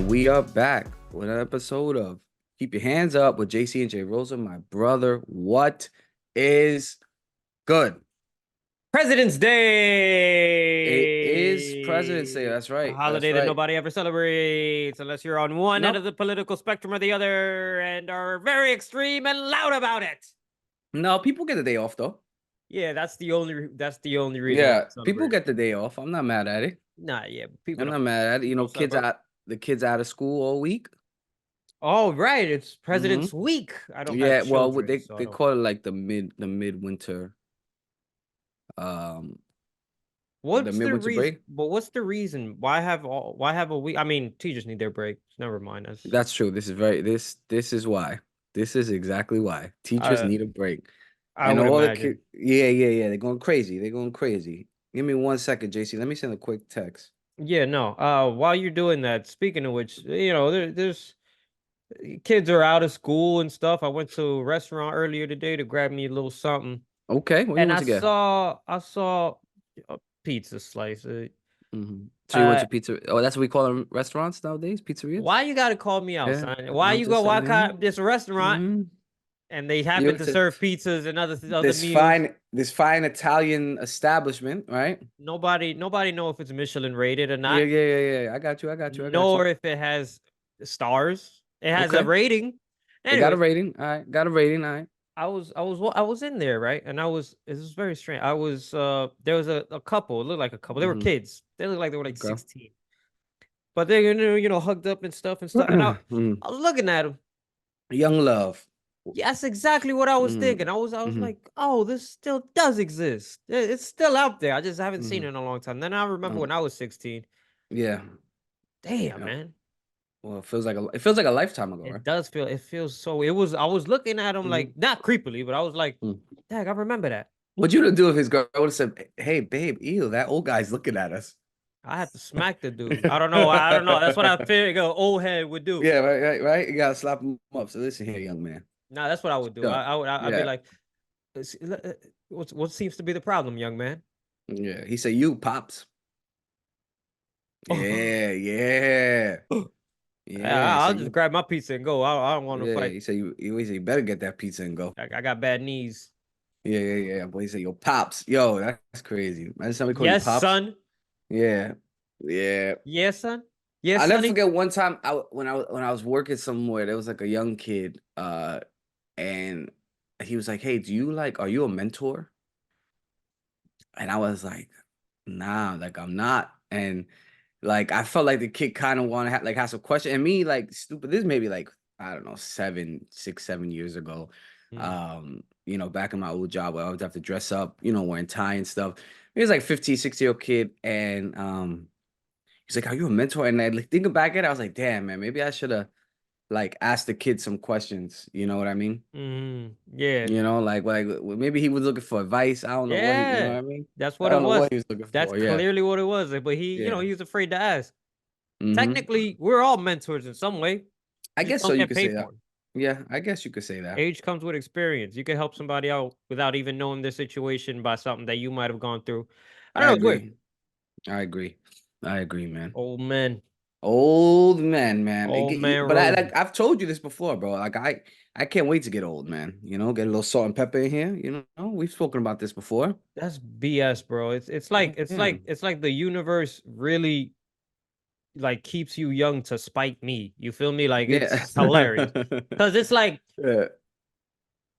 we are back with an episode of Keep Your Hands Up with JC and J Rosa, my brother. What is good? President's It is President's Day. Day, That's a right. That's holiday that right. nobody ever celebrates unless you're on one end of Nope. the political spectrum or the other and are very extreme and loud about it. No, people get the day off though. Yeah, that's the only reason I Yeah, don't people celebrate it. get the day off. I'm not mad at it. Nah, yeah, but people I'm don't not mad at it. don't Kids celebrate. out the kids out of school all week. Oh, right, it's hmm President's Week. I don't have Yeah, well, children, they so I they don't. call it like the midwinter um the What's the midwinter reason? break. But what's the reason? Why have a week? I mean, teachers need their breaks. Never mind. That's true. This is why. This is exactly why. Teachers I need a break. I And would all the imagine. kids, yeah. They're going crazy. They're going crazy. Give me 1 second, JC. Let me send a quick text. Yeah, no. While you're doing that, speaking of which, there's kids are out of school and stuff. I went to a restaurant earlier today to grab me a little something, Okay, what you and want I to get? saw I saw a pizza slice. So you went Uh, to pizza? Oh, that's what we call them restaurants nowadays, pizzerias. why you gotta call me out, Yeah, son? Why I'm you go? just Why saying. can't this restaurant hmm and they You happen went to to serve pizzas and other meals? this fine Italian establishment, right? Nobody know if it's Michelin rated or Yeah, not, yeah. I got you. I got you. nor if it has stars. It has a Okay, rating. it got a Anyways, rating. All right, got a rating. All right. I was in there, right? And it was very strange. There was a couple, it looked like a couple. They were Mm-hmm. kids. They looked like they were like Okay. 16. But they hugged up and stuff and stuff. And I Mhm. I was looking at them. Young love. Yeah, that's exactly what I was thinking. I was Mm-hmm. like, oh, this still does exist. It's still out there. I just haven't seen Mm-hmm. it in a long time. Then I remember when I was 16. Yeah. Damn, Yeah. man. Well, it feels like a lifetime ago, right? It feels so I was looking at him Mm-hmm. like not creepily, but I was like, Mm. dang, I remember that. What you gonna do if his girl would have said, "Hey, babe, ew, that old guy's looking at us." I had to smack the dude. I don't know. I don't know. That's what I figured an old head would do. Yeah, right. You gotta slap him up. So listen here, young man. Nah, that's what I would do. Stuff. I'd be Yeah, like, what seems to be the problem, young man? yeah. He said, "You pops." Oh, Yeah, yeah, yeah. He I'll said, just "You." grab my pizza and go. I don't want to Yeah, fight. he said, "You." He said, "You better get that pizza and go." I got bad knees. Yeah. But he said, "Yo, pops." Yo, that's crazy. Imagine somebody call you Yes, pops. son. Yeah, yeah. Yes, son. Yes, I'll never sonny. forget one time when I was working somewhere, there was like a young kid, and he was like, "Hey, are you a mentor?" And I was like, "Nah, like I'm not." And like I felt like the kid kind of want to have some question. And me, like stupid, this maybe like I don't know, 7 years ago. Mm. Back in my old job where I would have to dress up, wearing tie and stuff. He was like 15, 16-year-old kid, and he's like, "Are you a mentor?" And I like thinking back at it, I was like, "Damn, man, maybe I should have like asked the kid some questions." You know what I mean? Yeah. Maybe he was looking for advice. I don't know what you know Yeah. what I mean? That's I what it don't know what was. he was looking That's for. Yeah, clearly what it was. But yeah. he was afraid to ask. hmm Technically, we're all mentors in some way. I Just guess so. don't You get could say paid that. for it. Yeah, I guess you could say that. Age comes with experience. You can help somebody out without even knowing their situation by something that you might have gone through. I don't I know. It's weird. agree. I agree. I agree, man. Old man. Old man, man. Old man But Rosie. I've told you this before, bro. Like I can't wait to get old, man. Get a little salt and pepper in here. We've spoken about this before. That's BS, bro. It's like Yeah. the universe really like keeps you young to spite me. You feel me? Like Yeah. it's hilarious. Cause it's like Yeah.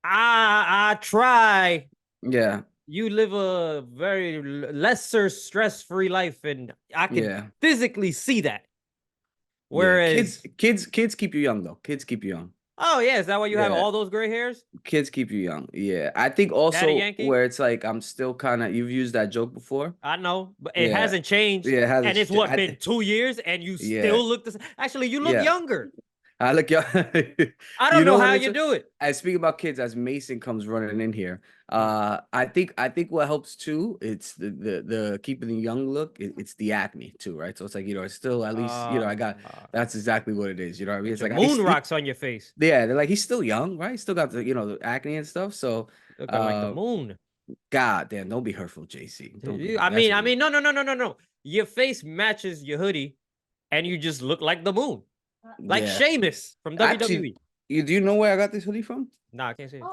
I try. Yeah. You live a very lesser stress-free life, and I can Yeah. physically see that. Yeah. Kids, Whereas, kids, kids keep you young though. Kids keep you young. oh yeah, is that why you have Yeah. all those gray hairs? Kids keep you young. Yeah. I think Daddy also Yankee? where it's like I'm still kind of you've used that joke before. I know, but it Yeah. hasn't changed. Yeah, it And it's hasn't. what been 2 years, and you Yeah. still look the same. Actually, you look Yeah. younger. I look young. I You don't know know what how it's you do it. I speak about kids as Mason comes running in here. Mm. I think what helps too, it's the keeping the young look, it's the acne too, right? So it's like, it's still at least, I got Uh, that's exactly what it is. You know what I mean? get It's your like moon rocks on your face, yeah, they're like he's still young, right? Still got the acne and stuff. So looking like the uh moon. God damn, don't be hurtful, JC. Don't be that's I what you mean, no. Your face matches your hoodie, and you just look like the moon. Like Yeah. Sheamus from Actually, WWE. do you know where I got this hoodie from? Nah, I can't say it.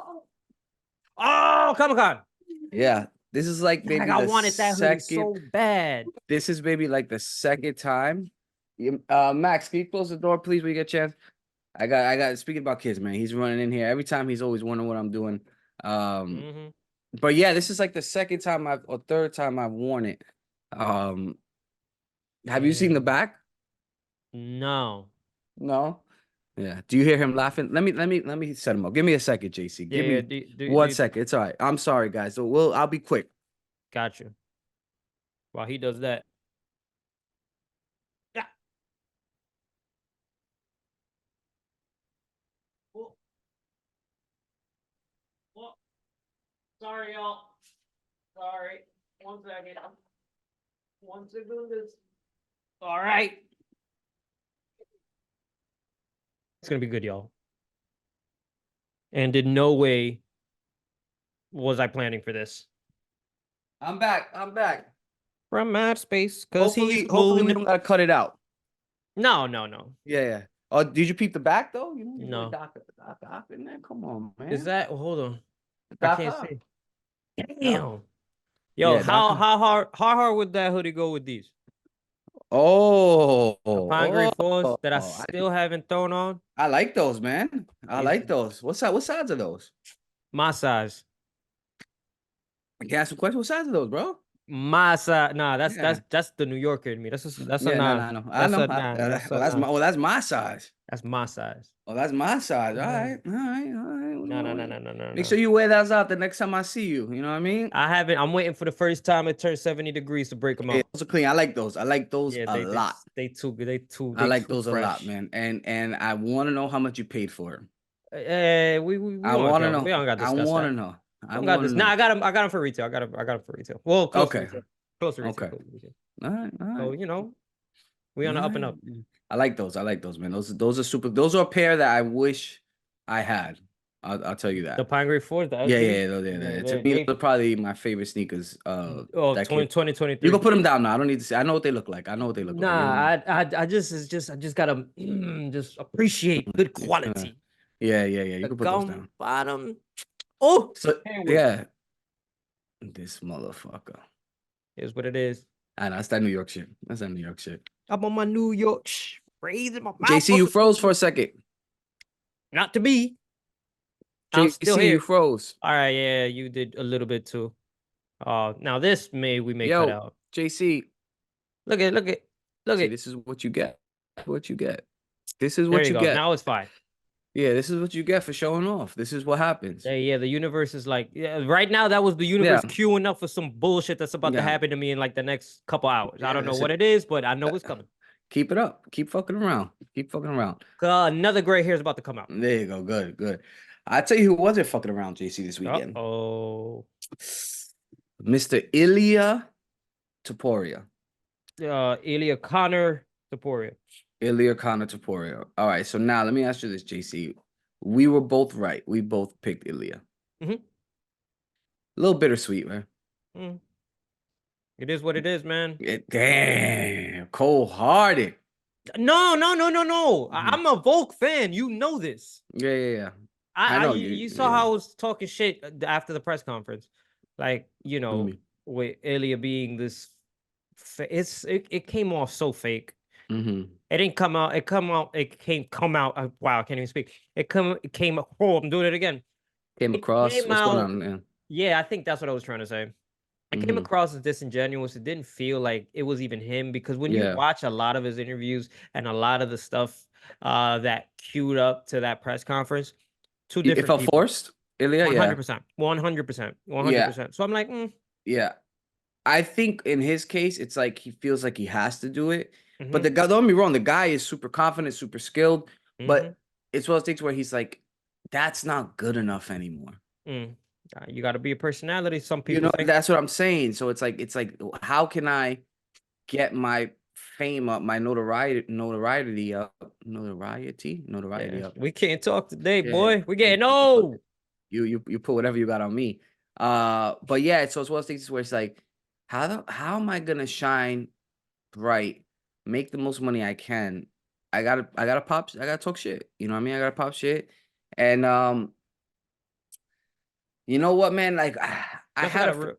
Oh, Comic Con. Yeah. This is like Dang, maybe I the wanted that hoodie second. so bad. This is maybe like the second time. Max, can you close the door, please, when you get a chance? Speaking about kids, man. He's running in here. Every time he's always wondering what I'm doing. Um, Mm-hmm. but yeah, this is like the second time or third time I've worn it. Um, have you seen the Damn. back? No. No. Yeah. Do you hear him laughing? Let me set him up. Give me a second, JC. Yeah, Give yeah. me one second. It's all right. I'm sorry, guys. So I'll be quick. Got you. While he does that. Yeah. Oh, oh, sorry, y'all. Sorry. 1 second. 1 second. All right. It's gonna be good, y'all. And in no way was I planning for this. I'm back. I'm back. From mad space, cause he's Hopefully we moon. don't gotta cut it out. No, no, no, Yeah, yeah. Oh, did you peep the back though? You know your boy no. Doc in there. Come on, Is man. that? Hold on, I can't Doc. see. Yeah. Damn. Yo, Yeah, Doc. how hard would that hoodie go with these? Oh, The Pine Grey Fours that I oh, still haven't thrown on. I like those, man. I Is like those. What size are those? my size. I can ask a question. What size are those, bro? My size. Nah, that's Yeah. that's that's the New Yorker in me. That's a Yeah, no, nah. no, no. I That's know. a nah. That's a That's nah. my size. That's my size. Oh, that's my size. All No, right, all right, all right. no, no, no, no, no, Make no. sure you wear those out the next time I see you. You know what I mean? I haven't. I'm waiting for the first time it turns 70 degrees to break them Yeah, out. those are clean. I like those. I like those Yeah, a lot. they too good. I They like too those a lot, fresh. man. And I want to know how much you paid for it. We I want want to to talk. know. We don't got to I discuss want to that. know. I Don't got want to this. Nah, know. I got him for retail. I got him for retail. Well, close to Okay. retail. Close to retail. Okay. Close to retail. All right. All So right. we All on the up and right. up. I like those. I like those, man. Those are super. Those are a pair that I wish I had. I'll tell you The that. Pine Grey Fours, the Yeah, SBs. yeah, yeah, Yeah, to me, those they are probably my favorite sneakers. oh That came. 2023. You can put them down now. I don't need to say. I know what they look like. I know what they look like. You know. Nah, I just gotta just appreciate good Uh, quality. yeah, yeah, yeah. You The can put those gum down. bottom. Oh, So can't wait. yeah, this motherfucker. Here's what it is. I know that's that New York shit. That's that New York shit. I'm on my New York phrase in my mouth. JC, you froze for a second. Not to be. I'm still JC, you here. froze. All right, yeah, you did a little bit too. Now this we may cut Yo, out. JC. Look at, look See, at. this is what you get. What you get. This is There what you you go. get. Now it's fine. Yeah, this is what you get for showing off. This is what happens. Yeah, the universe is like, yeah, right now that was the Yeah, universe queuing up for some bullshit that's about to yeah, happen to me in like the next couple hours. I yeah. don't know That's what it. it is, but I know it's coming. Keep it up. Keep fucking around. Keep fucking around. Another gray hair is about to come out. There you go. Good, good. I tell you who wasn't fucking around, JC, this weekend. Oh, Mr. Ilia Topuria. Ilia Topuria. Ilia Topuria. All right. So now let me ask you this, JC. We were both right. We both picked Ilia. Mm-hmm. A little bittersweet, man. Mm. It is what it is, man. Damn, cold-hearted. No, no, no, no, no. Mhm. I'm a Volk fan. You know this. Yeah, yeah, yeah. I know you. You saw Yeah. how I was talking shit after the press conference, like Mhm. with Ilya being this. It came off so fake. Mhm. It didn't come out. It came come out. Wow, I can't even speak. It came. Oh, I'm doing it again. Came It across. came What's going out. on, man? Yeah, I think that's what I was trying to say. It came Mhm. across as disingenuous. It didn't feel like it was even him because when you Yeah. watch a lot of his interviews and a lot of the stuff that queued up to that press conference, two It different felt people. forced. Ilia, yeah. 100%. 100%. Yeah. 100%. So I'm like, Yeah. I think in his case, it's like he feels like he has to do it. But mm-hmm, don't get me wrong, the guy is super confident, super skilled, mm-hmm, but it's one of those things where he's like, that's not good enough anymore. mm. You got to be a personality. Some You people know, say. that's what I'm saying. So it's like, how can I get my fame up, my notoriety Yeah, up? we can't talk today, Yeah, boy. We thank getting you. old. You put whatever you got on me. But yeah, so it's one of those things where it's like, how am I gonna shine bright, make the most money I can I gotta talk shit. You know what I mean? I gotta pop shit. And you know what, man? Like I You also had got a to.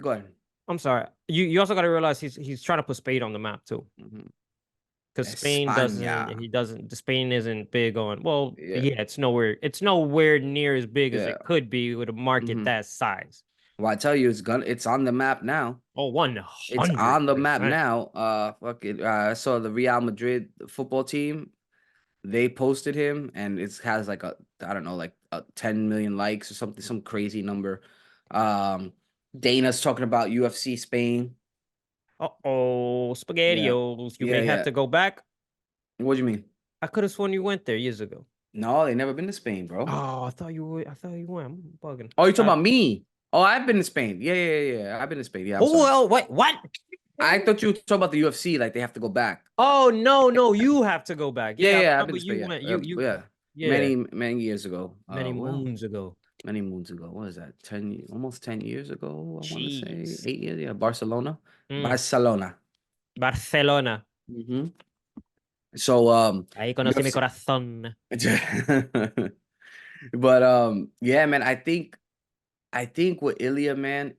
go ahead. I'm sorry. You also got to realize he's trying to put Spain on the map too, Mhm. because Spain doesn't. España. He doesn't. The Spain isn't big on. Well, Yeah. yeah, it's nowhere. It's nowhere near as big as Yeah. it could be with a market Hmm. that size. Well, I tell you, it's on the map now. Oh, one It's on hundred the map percent. now. Fuck it. I saw the Real Madrid football team. They posted him, and it has like a I don't know, like 10 million likes or something, some crazy number. Um, Dana's talking about UFC Spain. Uh-oh, Yeah, SpaghettiOs. You yeah, may have yeah. to go back. What do you mean? I could have sworn you went there years ago. No, they never been to Spain, bro. Oh, I thought you would. I thought you went. I'm bugging. Oh, you talking Uh, about me? Oh, I've been to Spain. Yeah, yeah, yeah, yeah. I've been to Spain. Yeah, I'm oh sorry. well, wait, what? I thought you were talking about the UFC, like they have to go back. Oh no, no, you have to go back. Yeah, Yeah, I yeah, I've been remember to you Spain. Yeah, went. yeah. Yeah, Many years ago. many Well, moons ago. many moons ago. What is that? Almost 10 years ago. I want to say Jeez. 8 years. Yeah, Barcelona. Mm, Barcelona. Barcelona. Hmm. So Ahí conocí mi UFC. corazón. But yeah, man. I think with Ilya, man,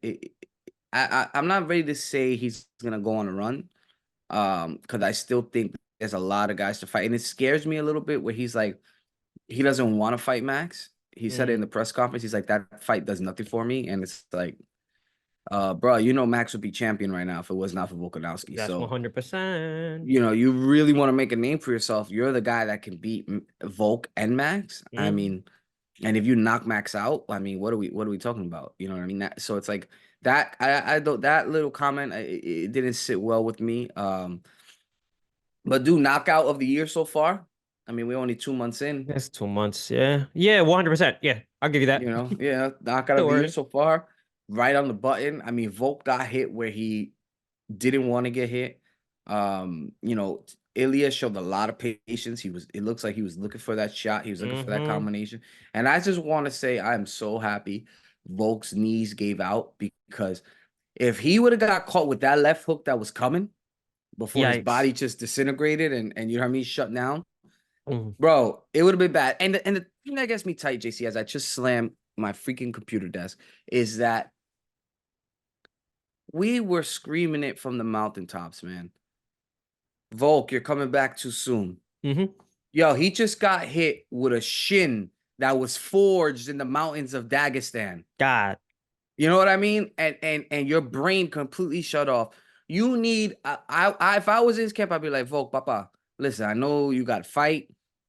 I'm not ready to say he's gonna go on a run. Because I still think there's a lot of guys to fight, and it scares me a little bit where he's like he doesn't want to fight Max. He said it in Mm, the press conference. He's like, that fight does nothing for me. And it's like, bro, Max would be champion right now if it was not for Volkanovski. that's So, 100%. you really want to make a name for yourself. You're the guy that can beat Volk and Max. I Mm. mean, and if you knock Max out, I mean, what are we talking about? You know what I mean? So it's like that. I don't that little comment. It didn't sit well with me. But do knockout of the year so far. I mean, we're only 2 months in. That's 2 months. Yeah, yeah, 100%. Yeah, I'll give you that. Yeah, knockout of Still the year early. so far. Right on the button. I mean, Volk got hit where he didn't want to get hit. Ilya showed a lot of patience. It looks like he was looking for that shot. He was looking for that Mm-hmm. combination. And I just want to say I'm so happy Volk's knees gave out because if he would have got caught with that left hook that was coming before his Yikes. body just disintegrated and you know what I mean, shut down, Mm. bro, it would have been bad. And the thing that gets me tight, JC, as I just slammed my freaking computer desk, is that we were screaming it from the mountaintops, man. Volk, you're coming back too soon. Mm-hmm. Yo, he just got hit with a shin that was forged in the mountains of Dagestan. God. You know what I mean? And your brain completely shut off. You need if I was in his camp, I'd be like, Volk, Papa, listen, I know you got to fight.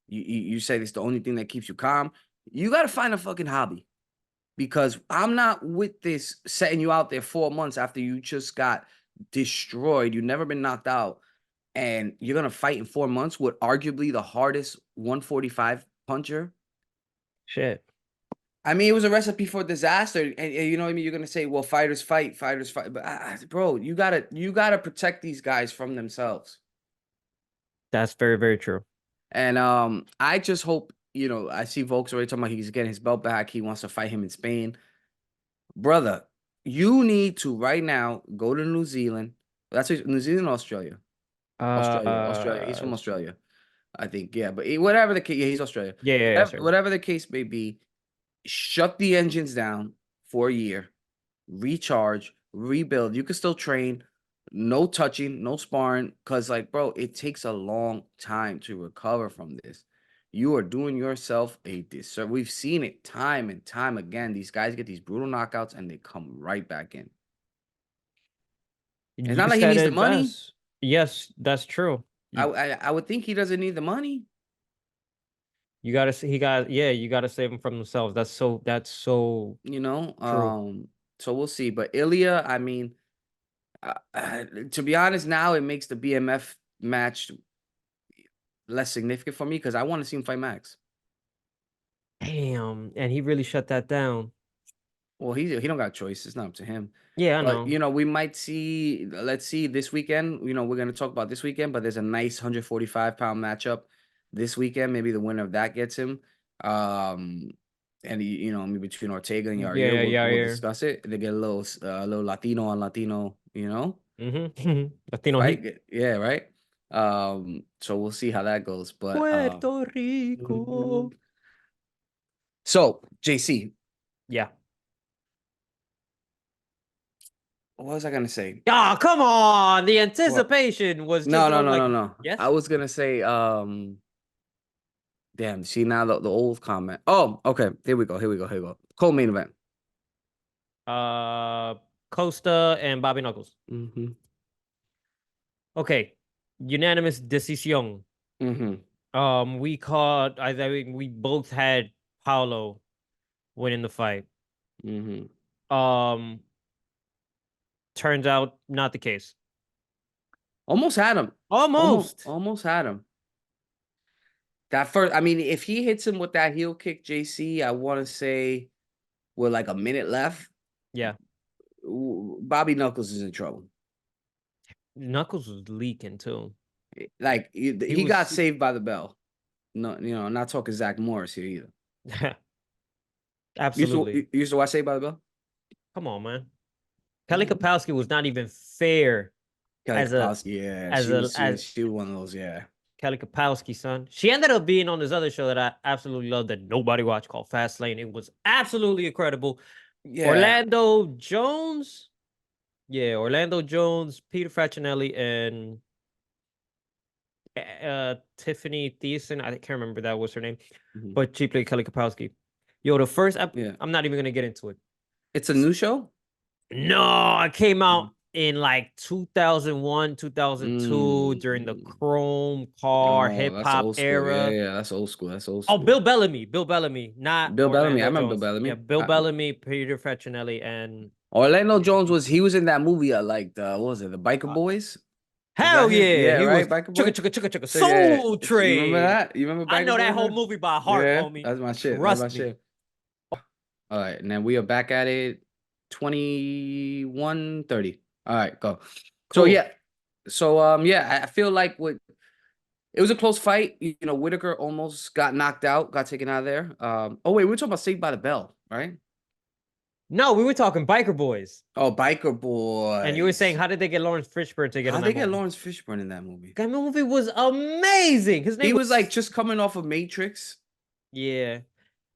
You said it's the only thing that keeps you calm. You got to find a fucking hobby because I'm not with this setting you out there 4 months after you just got destroyed. You've never been knocked out, and you're gonna fight in 4 months with arguably the hardest 145 puncher. Shit. I mean, it was a recipe for disaster, and you know what I mean. You're gonna say, "Well, fighters fight," but bro, you gotta protect these guys from themselves. That's very, very true. And I just hope I see Volk's already talking about he's getting his belt back. He wants to fight him in Spain, brother. You need to right now go to New Zealand. That's New Zealand, Australia, Australia. He's Uh, from Australia, I think. Yeah, but whatever the case, yeah, he's Australia. yeah, yeah, yeah, Whatever, sure. whatever the case may be, shut the engines down for a year, recharge, rebuild. You can still train, no touching, no sparring, because like, bro, it takes a long time to recover from this. You are doing yourself a disservice. We've seen it time and time again. These guys get these brutal knockouts and they come right back in. It's not You like he said needs the it money. best. Yes, that's true. I, You I I would think he doesn't need the money, you gotta he got yeah, you gotta save them from themselves. That's so you know. true. So we'll see. But Ilya, I mean, to be honest, now it makes the BMF match less significant for me because I want to see him fight Max. Damn, and he really shut that down. Well, he don't got a choice. It's not up to him. Yeah, I But know. we might see. Let's see this weekend. We're gonna talk about this weekend, but there's a nice 145-pound matchup this weekend. Maybe the winner of that gets him. Um, and maybe between Ortega and Yeah, Yair, yeah, we'll yeah, we'll yeah. discuss it. They get a little Latino on Latino, Mm-hmm. Latino fight. heat. Yeah, right. So we'll see how that goes. But Puerto mhm. Rico. So JC, Yeah. what was I gonna say? Oh, come on. The Well, anticipation was just no, no, was no, like, no, no. I yes. was gonna say, damn, see now the old comment. Oh, okay. Here we go. Here we go. Here we go. Co-main event. Uh Costa and Bobby Knuckles. Mm-hmm. Okay. Unanimous decision. Mm-hmm. We caught I think we both had Paulo winning the fight. Mm-hmm. Um Turns out not the case. Almost had him. Almost. Almost had him. That first, I mean, if he hits him with that heel kick, JC, I want to say with like a minute left, Yeah. Bobby Knuckles is in trouble. Knuckles was leaking too. Like He he got was saved by the bell. No, not talking Zach Morris here either. absolutely. You used to watch Saved by the Bell? Come on, man. Kelly Mhm. Kapowski was not even fair Kelly as a Kapowski, yeah, as a as she was one of those, yeah. Kelly Kapowski, son. She ended up being on this other show that I absolutely love that nobody watched called Fastlane. It was absolutely incredible. Yeah. Orlando Jones, yeah, Orlando Jones, Peter Facinelli, and Tiffany Thiessen. I can't remember that was her name, Mhm. but she played Kelly Kapowski. Yo, the first Yeah. I'm not even gonna get into it. It's a new show? No, it came Mhm. out in like 2001, 2002 during the Mm. Chrome car Oh, hip that's hop old school. Yeah, era. yeah, that's old school. That's old Oh, school. Bill Bellamy, not Bill Bellamy. I Orlando remember Bill Jones. Yeah, Bellamy. Bill Bellamy, Peter Facinelli, and Orlando Tiffany Jones was Thiessen. he was in that movie like the what was it, the Biker Uh, Boys? Was that Hell him? yeah, Yeah, he right? was Biker chugga Boys? chugga chugga chugga So yeah, Soul you remember Train. that? You remember I Biker know that Boys, whole man? movie by heart, Yeah, homie. that's my shit. That's my Trust me. shit. All right, and then we are back at it 21:30. All right, go. So Cool. yeah. So yeah, I feel like what it was a close fight. You know, Whitaker almost got knocked out, got taken out of there. Oh wait, we are talking about Saved by the Bell, right? No, we were talking Biker Boys, Oh, Biker and you were saying Boys. how did they get Lawrence Fishburne to get on How'd that they get movie? Lawrence Fishburne in that movie? That movie was amazing. His name He was like was just coming off of Matrix, yeah.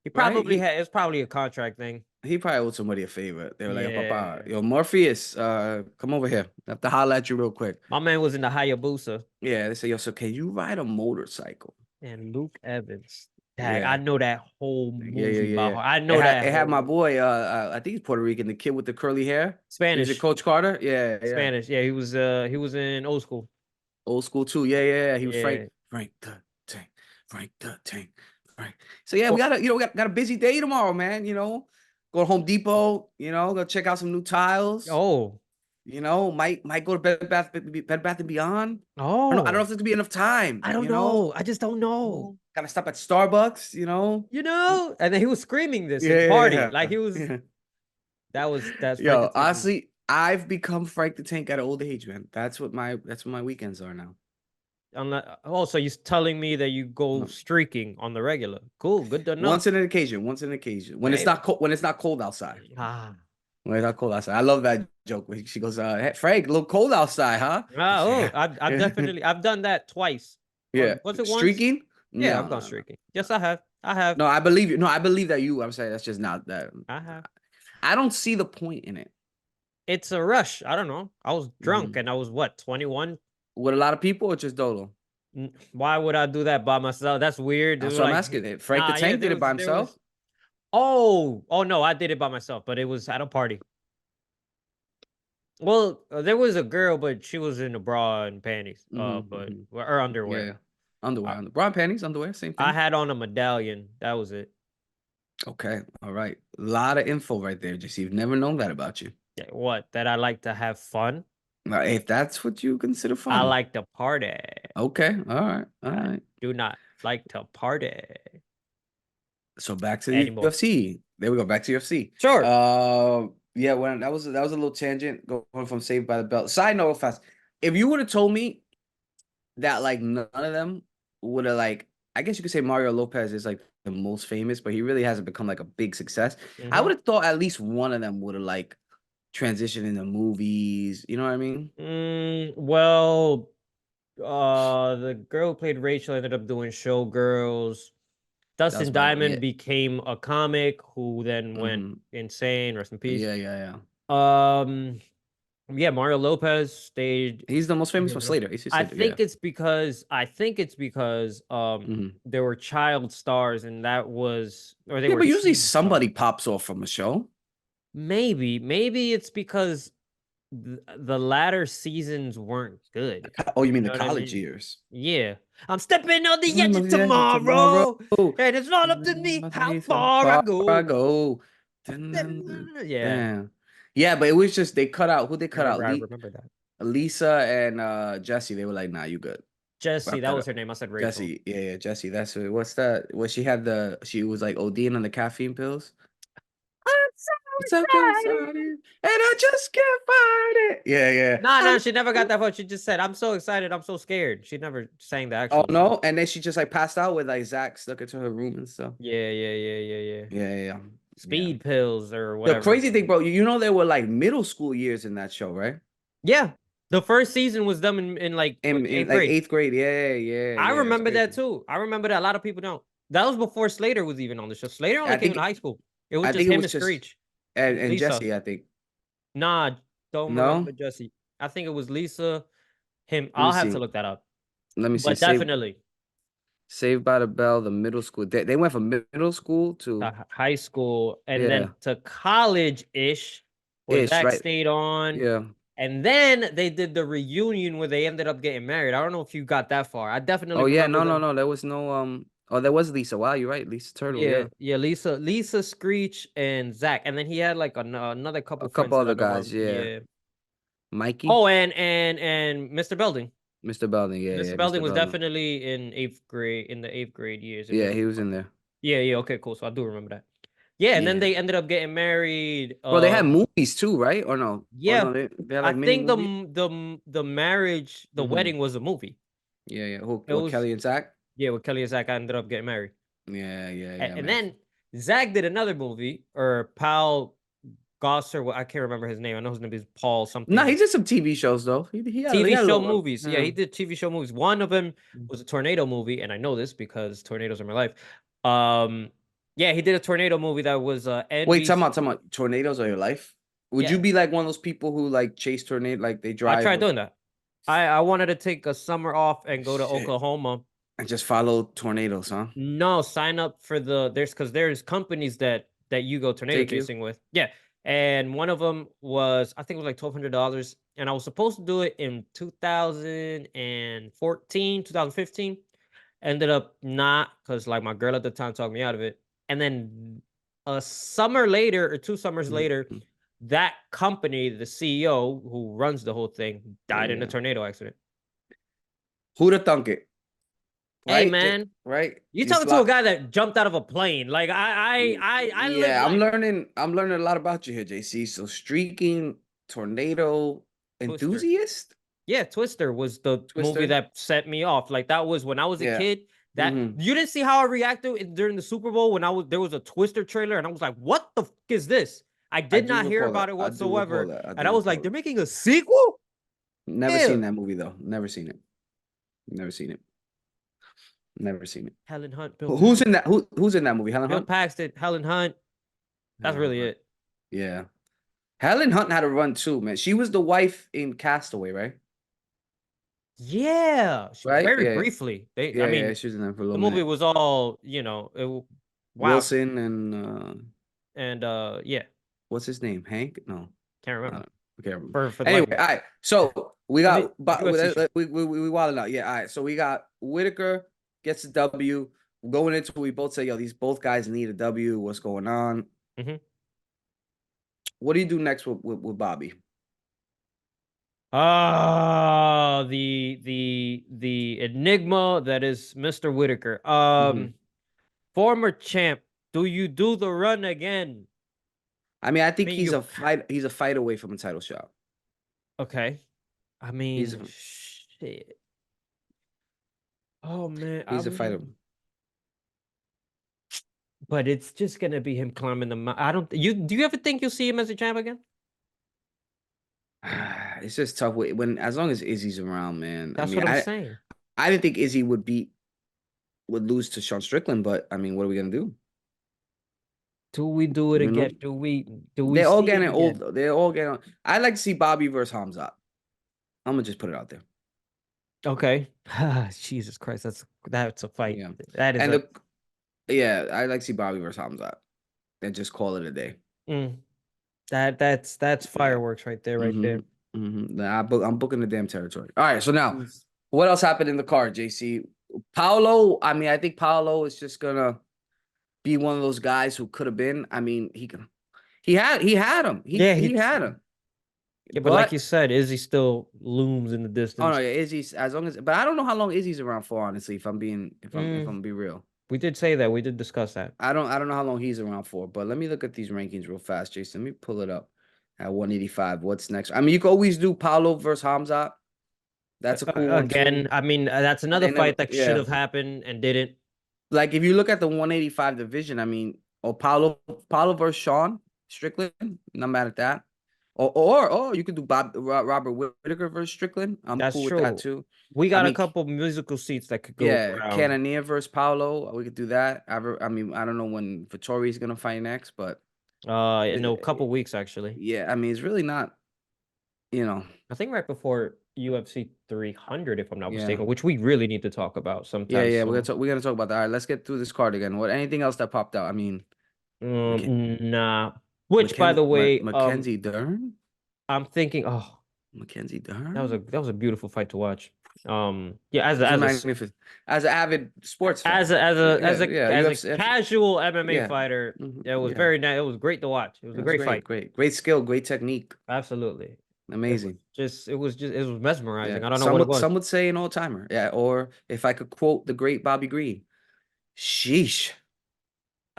He right? probably had it's probably a contract thing. He probably owed somebody a favor. They were like, Papa, Yeah. yo, Morpheus, come over here. I have to holler at you real quick. My man was in the Hayabusa. Yeah, they say, yo, so can you ride a motorcycle? And Luke Evans. Dang, I Yeah. know that whole Yeah, yeah, movie yeah, by yeah. heart. I know that It had whole my movie. boy, I think he's Puerto Rican, the kid with the curly hair. He was a Spanish. Coach Carter. Yeah, yeah. Spanish. Yeah, he was in old school. Old school too. Yeah, yeah, yeah. He was Yeah. Frank the Tank, Frank the Tank, Frank. So yeah, we Oh, got a, got a busy day tomorrow, man. Go to Home Depot. Go check out some new tiles. oh, Might go to Bed Bath and Beyond. I don't know oh. if there's gonna be enough time. I don't know. I just don't know. Gotta stop at Starbucks. You know? And then he was screaming this in Yeah, the party. yeah, Like he yeah. was Yeah. that's Frank the Yo, Tank was honestly, I've become Frank the Tank at an old age, man. That's what my weekends are now. oh, so you're telling me that you go No. streaking on the regular. Cool, good to know. Once in an occasion, once in an occasion. Hey, When it's not cold outside. ah. When it's not cold outside. I love that joke. When she goes, hey, Frank, a little cold outside, huh? I Ah, say, oh, yeah. I've definitely I've done that twice. Or Yeah. was it once? Streaking? Yeah, No, I've gone no, no. streaking. Yes, I have. I have. No, I believe you. No, I believe that you. I'm saying that's just not that. I have. I don't see the point in it. It's a rush. I don't know. I was drunk Mhm. and I was what, 21? With a lot of people or just Dolo? Why would I do that by myself? That's weird. Dude. That's what I'm Like, asking. Frank the nah, yeah, Tank did it by there himself. was. Oh no, I did it by myself, but it was at a party. Well, there was a girl, but she was in a bra and panties. But Hmm. or Yeah, underwear. yeah. Underwear, I, brown panties, underwear, same I thing. had on a medallion. That was it. Okay, all right. A lot of info right there, JC. You've never known that about you. Yeah, what? That I like to have fun. Now, if that's what you consider I fun, like to party. okay, all right, all I right. do not like to party So back to the anymore. UFC. There we go. Back to UFC. Sure. Yeah. When that was a little tangent going from Saved by the Bell. Side note, fast. If you would have told me that like none of them would have like, I guess you could say Mario Lopez is like the most famous, but he really hasn't become like a big success. I Hmm. would have thought at least one of them would have like transitioned into movies. You know what I mean? Well, The girl who played Rachel ended up doing Showgirls. That was Dustin my yeah. Diamond became a comic who then went Hmm. insane. Rest in peace. Yeah, yeah, yeah. Um, yeah, Mario Lopez stayed. He's the most famous Yeah, from Slater. He's I Slater. Yeah. think it's because Hmm. there were child stars and that was or they Yeah, were but usually teen stars. somebody pops off from a show. Maybe it's because the latter seasons weren't good. Oh, you mean You the know what I college mean? years? Yeah. I'm stepping on the edge of Yeah, tomorrow. tomorrow, and it's not up to me how So far I far I go. go. Dun. Yeah, Damn. Yeah, but it was just they cut out who they cut out. I remember that. Lisa and Jesse. They were like, nah, you good. Jesse, Wrap that that was up. her name. I said Rachel. Jesse. Yeah, yeah, Jesse. That's what, what's that? What she had she was like ODing on the caffeine pills. I'm so So excited. excited, and I just can't find it. Yeah, yeah. No, no, she never got that far. She just said, "I'm so excited, I'm so scared." She never sang the Oh actual song. no, and then she just like passed out with like Zach stuck into her room and stuff. Yeah. Yeah, yeah, yeah. Yeah. Speed pills or The whatever. crazy thing, bro, you know there were like middle school years in that show, right? Yeah, the first season was them in like In eighth like grade. eighth grade. Yeah, yeah, I yeah. It's remember that crazy. too. I remember that a lot of people don't. That was before Slater was even on the show. Slater only I came think in high school. It was I just think it him was and just Screech and and Lisa. Jesse, I think. Nah, don't remember No? Jesse. I think it was Lisa, him. Let me I'll have to see. look that up. Let me see. But definitely Saved by the Bell, the middle school. They went from middle school to high school and then yeah, to college ish, where ish, Zach right? stayed on. Yeah. And then they did the reunion where they ended up getting married. I don't know if you got that far. I definitely Oh yeah, remember no, no, them. no. There was no oh there was Lisa. Wow, you're right. Lisa Turtle, Yeah, yeah. yeah, Lisa, Screech, and Zach, and then he had like another couple A friends couple that I other know were guys, yeah. yeah. Mikey, Oh, and Mr. Belding. Mr. Belding, yeah, Mr. yeah, Belding Mr. was Belding. definitely in eighth grade in the eighth grade years. If Yeah, it, he was in there. yeah, okay, cool. So I do remember that. Yeah, and then Yeah. they ended up getting married. Bro, they had movies too, right? Or no? Or Yeah, no, they had I like mini think movies. the marriage, the Mm-hmm. wedding was a movie. Yeah, yeah. It Who was Kelly and Zach? yeah, with Kelly and Zach, I ended up getting married. Yeah, yeah, And, yeah, and man. then Zach did another movie, or Paul Gosser. Well, I can't remember his name. I know his name is Paul No, he something. did some TV shows though. He TV had a show little movies. Yeah, he did TV show movies. One of them yeah. was a tornado movie, and I know this because tornadoes are my life. Um, yeah, he did a tornado movie that was Wait, NBC. talking about tornadoes are your life? Would you Yeah, be like one of those people who like chase tornado, like they I drive tried doing that. I wanted to take a summer off and go to shit Oklahoma. and just follow tornadoes, huh? No, sign up for there's companies that you go tornado Take you? chasing with. Yeah. And one of them was I think it was like $1,200. And I was supposed to do it in 2014, 2015. Ended up not because like my girl at the time talked me out of it. And then a summer later or 2 summers later, Mhm. that company, the CEO who runs the whole thing, Yeah, died in a yeah. tornado accident. Who'd have thunk it? Hey Right? man, Right? you You talking to a slot. guy that jumped out of a plane. Like I live Yeah, I'm life. learning. I'm learning a lot about you here, JC. So streaking tornado Twister. enthusiast, Yeah, Twister was the movie Twister. that set me off. Like that was when I was a Yeah. kid. That Mm-hmm. you didn't see how I reacted during the Super Bowl when I was there was a Twister trailer and I was like, "What the fuck is this?" I I did do not hear recall about that. it I do recall whatsoever, that. I and do I was like, recall "They're that. making a sequel?" Never seen Yeah. that movie though. Never seen it. Never seen it. Never seen it. Helen Hunt, Bill Who's in Paxton, that? Who's in that movie? Helen Hunt. Helen Hunt. That's Helen really Hunt. it. Yeah. Helen Hunt had a run too, man. She was the wife in Castaway, right? Yeah, Right? very Yeah. briefly. I Yeah, yeah. mean, She was in there for a the little movie minute. was all wow, Wilson and and yeah, what's his name? Hank? No. can't I remember don't I can't remember. for the life Anyway, of all me. right. So we Let me got but UFC shit. we wilding out. Yeah, all right. So we got Whitaker gets a W. Going into it, we both say, yo, these both guys need a W. What's going on? Mhm. What do you do next with Bobby? Ah, the enigma that is Mr. Whitaker. Hmm. Former champ, do you do the run again? I mean, I I think mean, you he's a fight away from a title shot. okay. I He's mean, shit. Oh man, he's a fighter. but it's just gonna be him climbing the mountain. I don't. You do you ever think you'll see him as a champ again? It's just tough when as long as Izzy's around, man. I That's mean, what I'm saying. I didn't think Izzy would lose to Sean Strickland, but I mean, what are we gonna do? Do we do it You know, again? Do we they're all see it getting old. again? Though. They're all getting. I'd like to see Bobby versus Hamzat. I'm gonna just put it out there. Okay. Jesus Christ, that's a fight. Yeah, That is and a yeah, I like to see Bobby versus Hamzat and just call it a day. mm, that's Yeah. fireworks right there, right Mm-hmm. there. Mm-hmm. I'm booking the damn territory. All right. So now, Jeez. what else happened in the card, JC? Paolo. I mean, I think Paolo is just gonna be one of those guys who could have been. I mean, he had him. Yeah, He had him. yeah, but like you But said, Izzy still looms in the oh no, distance. yeah, Izzy's as long as. But I don't know how long Izzy's around for. Honestly, if Mm, I'm be real, we did say that. We did discuss that. I don't know how long he's around for. But let me look at these rankings real fast, Jason. Let me pull it up at 185. What's next? I mean, you can always do Paolo versus Hamzat. That's a cool one Again, too. I mean, that's another They never, fight that should yeah. have happened and didn't. Like if you look at the 185 division, I mean, or Paulo versus Sean Strickland, not mad at that. Or you could do Robert Whitaker versus Strickland. I'm That's cool with that true. too. We I got a mean, couple musical seats that could go yeah, around. Cannonier versus Paulo. We could do that. I mean, I don't know when Vittori's gonna fight next, but In a uh, couple weeks actually. yeah, I mean, it's really not, you know, I think right before UFC 300, if I'm not yeah. mistaken, which we really need to talk about Yeah, sometime yeah, soon. we're gonna talk about that. All right, let's get through this card again. What anything else that popped out? I mean, Nah. Which, by the way, Mackenzie Dern? I'm thinking, oh, Mackenzie that was Dern? a beautiful fight to watch. Yeah, It's a magnificent as an avid sports fan. Yeah, yeah, as a UFC, casual MMA yeah, fighter, it was yeah. very nice. It was great to watch. It was a That's great great, fight. great, great skill, great technique, Absolutely. amazing. It was mesmerizing. Yeah, I don't know what it was. some would say an all timer. Yeah, or if I could quote the great Bobby Green, sheesh.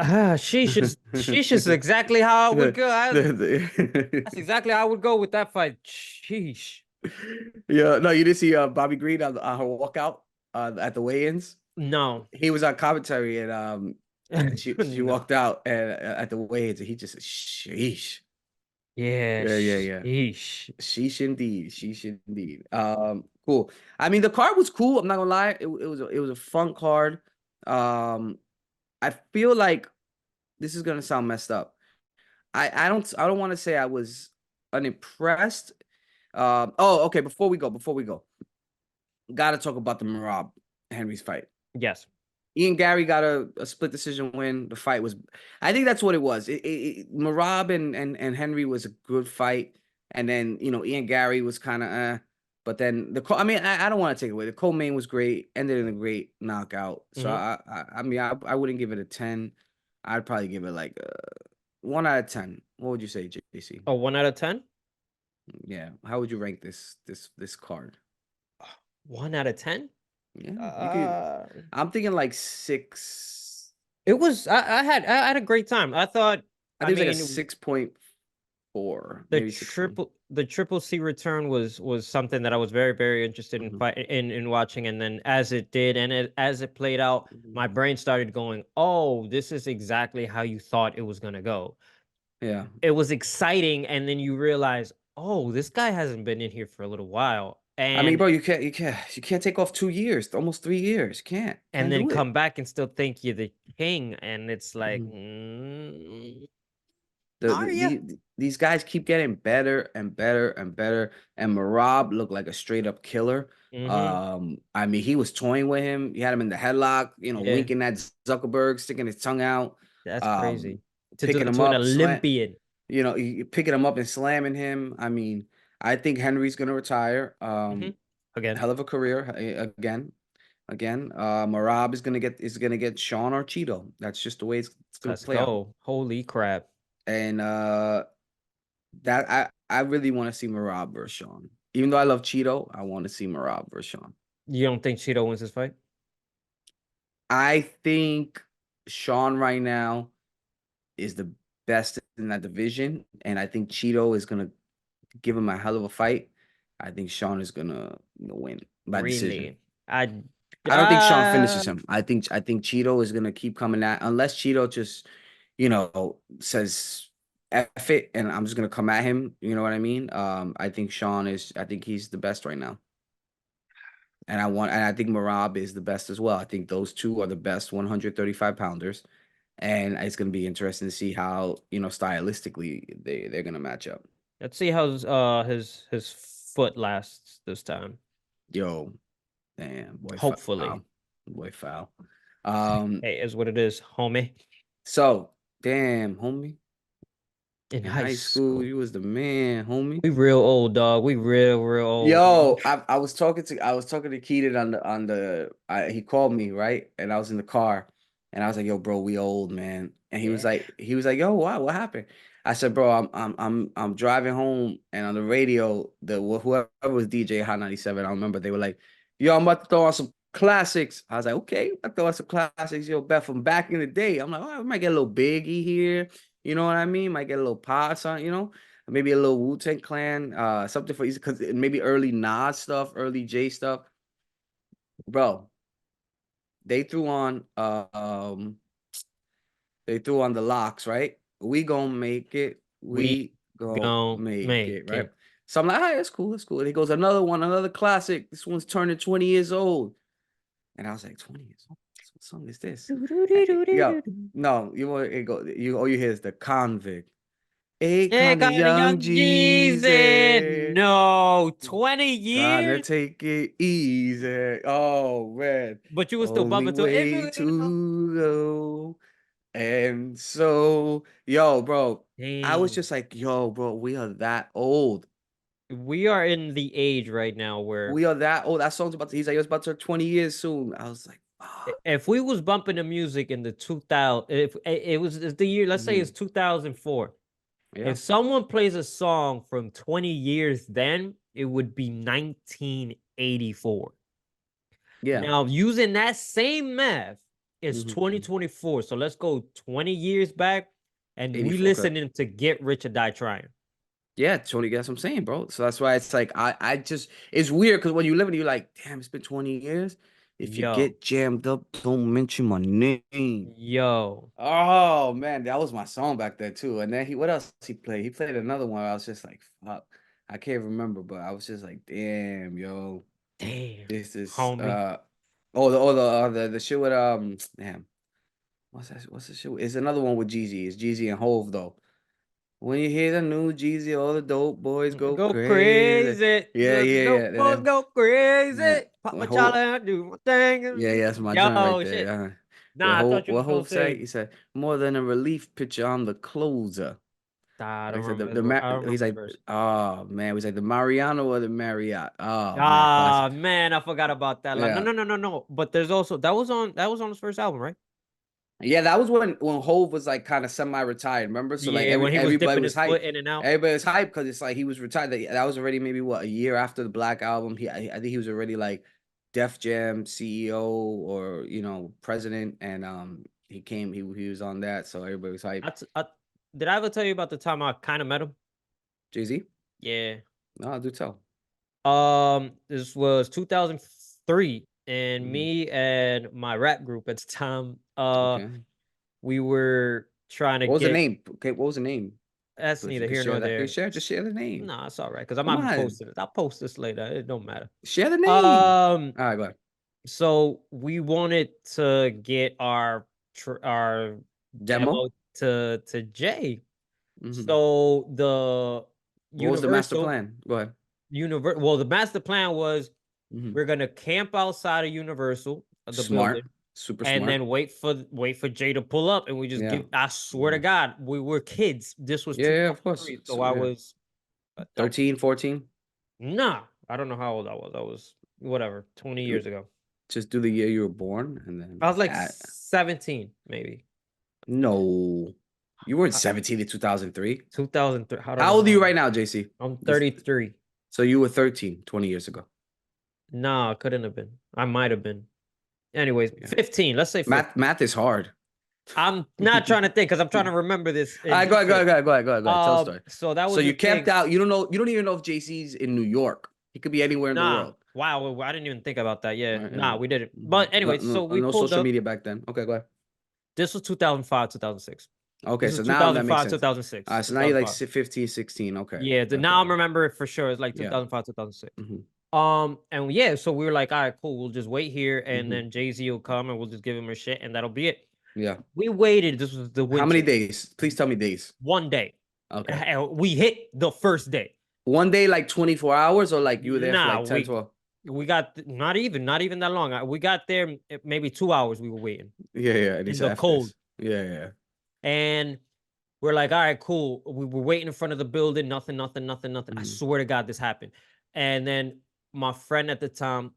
Sheesh is exactly how I would The- go. That's the- exactly how I would go with that fight. Sheesh. yeah, no, you didn't see Bobby Green on her walkout at the weigh-ins. No. He was on commentary and she No. walked out and at the weigh-ins and he just said, sheesh. Yeah, Yeah, yeah, yeah. sheesh. Sheesh indeed. Sheesh indeed. Cool. I mean, the card was cool. I'm not gonna lie. It was a fun card. Um, I feel like this is gonna sound messed up. I don't want to say I was unimpressed. Oh, okay. Before we go, gotta talk about the Merab Henry's fight. Yes. Ian Gary got a split decision win. The fight was, I think that's what it was. Merab and Henry was a good fight, and then Ian Gary was kind of, but then I mean, I don't want to take it away. The co-main was great, ended in a great knockout. So Hmm. I mean, I wouldn't give it a 10. I'd probably give it like a 1 out of 10. What would you say, JC? Oh, 1 out of 10? Yeah, how would you rank this card? 1 out of 10? Yeah, you could. Uh, I'm thinking like 6. it was I had a great time. I thought, I I think it was like a mean, 6.4, maybe 6 point. the triple C return was something that I was very, very interested in Mhm, fight in watching. And then as it did, and as it played out, mhm. my brain started going, oh, this is exactly how you thought it was gonna go. Yeah. It was exciting, and then you realize, oh, this guy hasn't been in here for a little while. I mean, bro, you can't take off 2 years, almost 3 years. And Can't then do come it. back and still think you're the king, and it's like, Mhm. are you? These guys keep getting better and better and better. And Merab looked like a straight up killer. Mm-hmm. I mean, he was toying with him. He had him in the headlock, Yeah, winking at Zuckerberg, sticking his tongue out, that's um, crazy. To do picking that him to an up, Olympian. picking him up and slamming him. I mean, I think Henry's gonna retire. Hmm. Again, Hell of a career again. Again, Merab is gonna get Sean or Cheeto. That's just the way it's gonna let's play out. go. Holy crap. And that I really want to see Merab versus Sean. Even though I love Cheeto, I want to see Merab versus Sean. You don't think Cheeto wins this fight? I think Sean right now is the best in that division, and I think Cheeto is gonna give him a hell of a fight. I think Sean is gonna win by decision. Really? I I don't think Sean finishes him. I think Cheeto is gonna keep coming at unless Cheeto just says F it, and I'm just gonna come at him. You know what I mean? I think Sean is. I think he's the best right now, and I think Merab is the best as well. I think those two are the best 135 pounders, and it's gonna be interesting to see how stylistically they're gonna match up. Let's see how his foot lasts this time. Yo, damn boy, Hopefully. foul, boy, foul. Um, Hey, is what it is, homie. so damn, homie. In In high high school, school. you was the man, homie. We real old, dog. We real old. Yo, I was talking to Keaton he called me, right? And I was in the car and I was like, "Yo, bro, we old, man." And Yeah. he was like, "Yo, what happened?" I said, "Bro, I'm driving home and on the radio, whoever was DJ Hot 97, I remember they were like, 'Yo, I'm about to throw on some classics.'" I was like, "Okay, I throw on some classics, yo, bet from back in the day." I'm like, "Oh, I might get a little Biggie here, you know what I mean? Might get a little Pots on, you know." Maybe a little Wu-Tang Clan, something for easy because maybe early Nas stuff, early J stuff. Bro, they threw on they threw on the locks, right? We gonna make it. We We gonna gon' make make it, right? it. So I'm like, all right, that's cool, that's cool. And he goes, another one, another classic. This one's turning 20 years old. And I was like, 20 years old? What song is this? Yo, no, you want it go you all you hear is the convict. A Yeah, kind of kind of young young Jeezy. Jesus. No, 20 Trying to years? take it easy. Oh man. But you were still Only bumping to it. way to go. And so, yo, bro, I was Dang. just like, yo, bro, we are that old. We are in the age right now where We are that old. That song's about to, he's like, it's about to turn 20 years soon. I was like, fuck. if we was bumping the music in the 2000, if it was the year, let's say it's Mhm. 2004. Yeah. If someone plays a song from 20 years then, it would be 1984. Yeah. Now, using that same math, it's Hmm. 2024. So let's go 20 years back and we 84. Okay. listening to Get Rich or Die Trying. Yeah, Tony, that's what I'm saying, bro. So that's why it's like I just it's weird because when you live in it, you're like, damn, it's been 20 years. If you Yo, get jammed up, don't mention my name. yo, Oh man, that was my song back then too. And then what else he played? He played another one. I was just like, fuck, I can't remember, but I was just like, damn, yo, damn, this is homie. the shit with damn, what's that? What's the shit? It's another one with Jeezy. It's Jeezy and Hove though. When you hear the new Jeezy, all the dope boys go Go crazy. crazy. Yeah, The yeah, dope yeah. boys Then, go crazy. yeah. Pop When my Hove, child do my thing. yeah, yeah, that's my joint right Yo, there. shit. Yeah. Nah, I thought you What was gonna Hove say? say. He said, more than a relief pitcher, I'm the closer. Nah, I He don't said remember his verse. I don't he's remember his like, verse. oh man, he's like the Mariano or the Marriott. Oh man, classic. Ah, man, I forgot about that line. No, Yeah. no, no, no, no. But there's also that was on his first album, right? Yeah, that was when Hove was like kind of semi-retired, remember? So like Yeah, when he was everybody dipping was his foot hyped. in and out. Everybody was hyped because it's like he was retired. That was already maybe what, a year after the Black album. I think he was already like Def Jam CEO or president, and he was on that, so everybody was hyped. Did I ever tell you about the time I kind of met him? Jay-Z? Yeah. No, do tell. This was 2003, and Hmm. me and my rap group at the time, Okay. we were trying to What was the get. name? Okay, what was the name? That's So if you neither could here share nor that, there. just share the name. Nah, it's all right because I Come might be on, posting it. I'll post this later. It don't matter. share the name. Um, All right, go ahead. so we wanted to get our Demo. demo to Jay. Hmm. So the What was the master Universal plan? Go ahead. well, the master plan was Hmm. we're gonna camp outside of Universal, the Smart, building, super and smart. then wait for Jay to pull up, and we just Yeah. give. I swear to Mhm. God, we were kids. This was Yeah, yeah, of course. 2003, So, so I yeah. was no, 13, 14. nah. I don't know how old I was. I was whatever 20 Mm, years ago. just do the year you were born and I then was like add. 17, maybe. No. You weren't Uh, 17 in 2003. 2003. I don't How know old are you how. right now, JC? I'm Just 33. so you were 13 20 years ago. Nah, couldn't have been. I might have been. Anyways, Yeah. 15. Let's say 15. Math is hard. I'm All not trying to think because I'm trying to remember this in right, go ahead, go detail. ahead, go ahead, go ahead, go ahead, go ahead. Tell the story. So that So was the you camped thing. out. You don't even know if JC's in New York. He could be anywhere in the Nah, world. wow, I didn't even think about that. Yeah, Right? nah, Yeah. we didn't. Mhm. But anyway, so we No pulled social up. media back then. Okay, go ahead. This was 2005, 2006. Okay, This was so now that makes 2005, sense. 2006, So now you're like 2005. 15, 16. Okay. Yeah, Okay. now I'm remember it for sure. It's like Yeah. 2005, 2006. Mhm. And yeah, so we were like, all right, cool. We'll just wait here, and Mhm. then Jay-Z will come, and we'll just give him a shit, and that'll be it. Yeah. We waited. This was the How many winter. days? Please tell me days. 1 day. Okay. And we hit the first day. One day, like 24 hours, or like you were there for Nah, like 10, 12? we got not even that long. We got there maybe 2 hours. We were waiting Yeah, yeah. And he in said the after cold, this. Yeah, yeah. and we're like, all right, cool. We were waiting in front of the building. Nothing, nothing, nothing, nothing. I Mhm. swear to God, this happened. And then my friend at the time,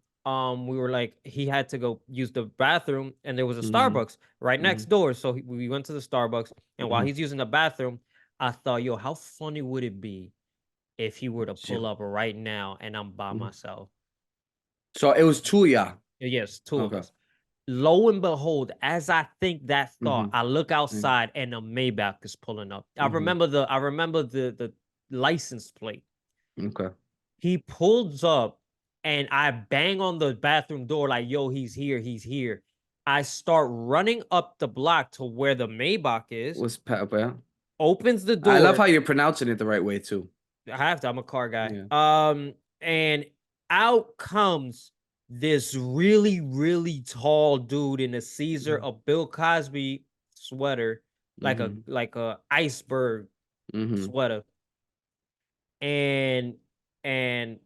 we were like, he had to go use the bathroom, and there was a Mhm. Starbucks right next Mhm. door. So we went to the Starbucks, and while Mhm. he's using the bathroom, I thought, yo, how funny would it be if he were to pull Chill. up right now and I'm by Mhm. myself? So it was two of y'all. Yes, two of Okay. us. Lo and behold, as I think that thought, Mhm. I look Mhm. outside and a Maybach is pulling up. I Mhm. remember the license plate. Okay. He pulls up and I bang on the bathroom door like, yo, he's here, he's here. I start running up the block to where the Maybach is, Was Papa? opens the I love door. how you're pronouncing it the right way too. I have to, I'm a car guy. Yeah. And out comes this really, really tall dude in a Caesar, Mhm. a Bill Cosby sweater, Mhm. like a iceberg Mhm. sweater, and and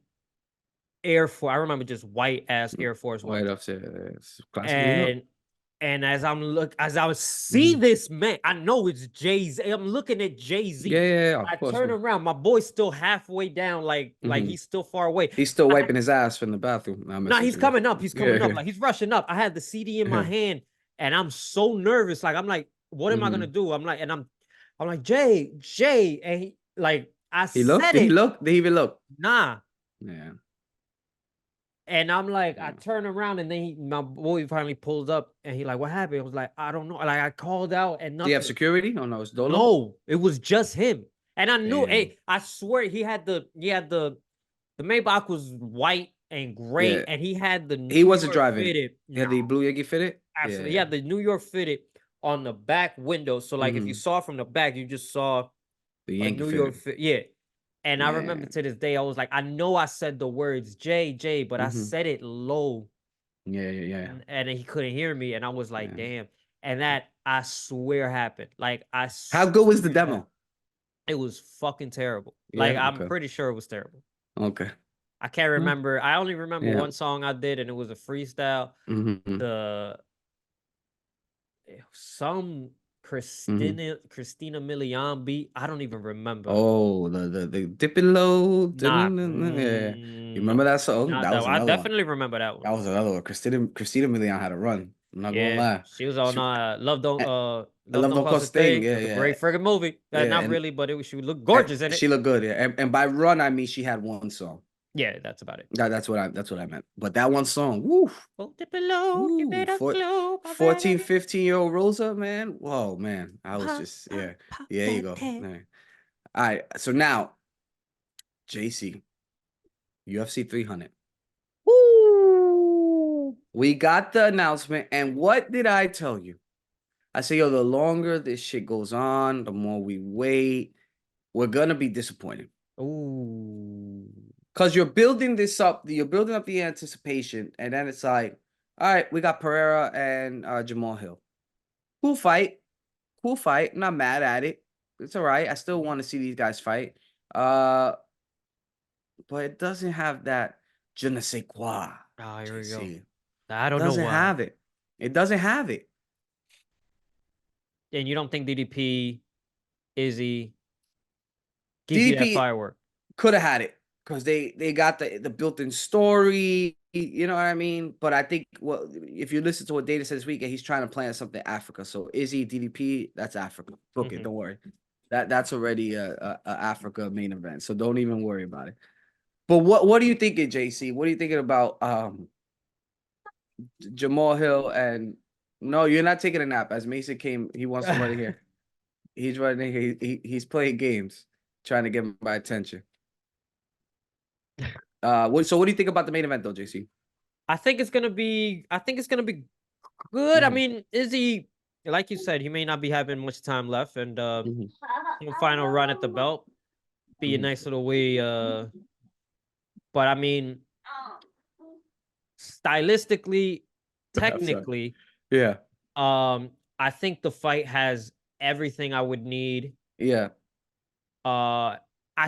Air Force. I remember just white ass Air Force White Ones. upstairs. Classic New York. And as I see Mhm. this man, I know it's Jay-Z. I'm looking at Yeah, Jay-Z. yeah, yeah. I Of course. turn around, my boy's still halfway down, like Mhm. he's still far away. He's still I wiping his ass from the bathroom. Nah, I'm No, messing with he's you, bro. coming up. He's coming up. Yeah. Like he's rushing up. I had the CD in my Yeah. hand, and I'm so nervous. Like I'm like, what am I gonna Mhm. do? I'm like Jay, and like I He looked? said Did he it, look? Did he even look? nah. Yeah. And I'm like, I Yeah. turn around, and then my boy finally pulls up, and he like, what happened? I was like, I don't know. Like I called out and Do you have nothing. security? Oh no, it's Dolo. No, it was just him. And I knew, Damn. hey, I swear the Maybach was white and gray, Yeah. and he had the He New wasn't York driving. fitted. He No, had the blue Yankee fitted? Yeah, absolutely. yeah. Yeah, the New York fitted on the back window. So like if you Mm-hmm. saw from the back, you just saw The a Yankee New York fitted. fit. Yeah. And I remember Yeah. to this day, I was like, I know I said the words J, but I Mm-hmm. said it low, Yeah, yeah, yeah. and he couldn't hear me. And I was like, Yeah. damn. And that I swear happened. Like I How good was the swear that demo? it was fucking terrible. Like Yeah, I'm okay. pretty sure it was terrible. Okay. I can't Huh. remember. I only remember Yeah. one song I did, and it was a freestyle. Mm-hmm. The some Mm-hmm. Christina Milian beat. I don't even remember. Oh, the dipping low. Nah, Yeah. You no, remember that song? not That that was one. I another one. definitely remember that one. That was another one. Christina Milian had a run. I'm not gonna Yeah, lie. she was She, on I Love love Don't no Cost a cost thing. Thing. It Yeah, was a yeah. great friggin' movie. Yeah. Not really, but she looked gorgeous in She it. looked good, yeah. And by run, I mean she had one song. Yeah, that's about it. That's what I meant. But that one song, woo, Go dip below, you woo, better slow, my 14, baby. 15-year-old Rosa, man. Whoa, man. I was Pop, just, pop, yeah. pop Yeah, there you that go. tag. All right. So now, JC, UFC 300. Woo! We got the announcement, and what did I tell you? I say, yo, the longer this shit goes on, the more we wait, we're gonna be disappointed. Ooh. Because you're building up the anticipation, and then it's like, all right, we got Pereira and Jamal Hill. Cool fight. Cool fight. I'm not mad at it. It's all right. I still want to see these guys fight. Uh, but it doesn't have that je ne sais quoi, Oh, here we go. JC. I don't know Doesn't why. have it. It doesn't have it. And you don't think DDP, Izzy gives you that DDP firework? could have had it because they got the built-in story. You know what I mean? But I think if you listen to what Data said this weekend, he's trying to plan something Africa. So Izzy DDP, that's Africa. Book it. Mhm. Don't worry. That's already a Africa main event. So don't even worry about it. But what are you thinking, JC? What are you thinking about Jamal Hill and no, you're not taking a nap. As Mason came, he wants to run in here. He's running here. He's playing games, trying to get my attention. So what do you think about the main event though, JC? I think it's gonna be good. I Mhm. mean, Izzy. like you said, he may not be having much time left, and Mhm, final run at the belt be a mhm. nice little way. But I mean, stylistically, I'm sorry. technically, Yeah, I think the fight has everything I would need. yeah. Uh, I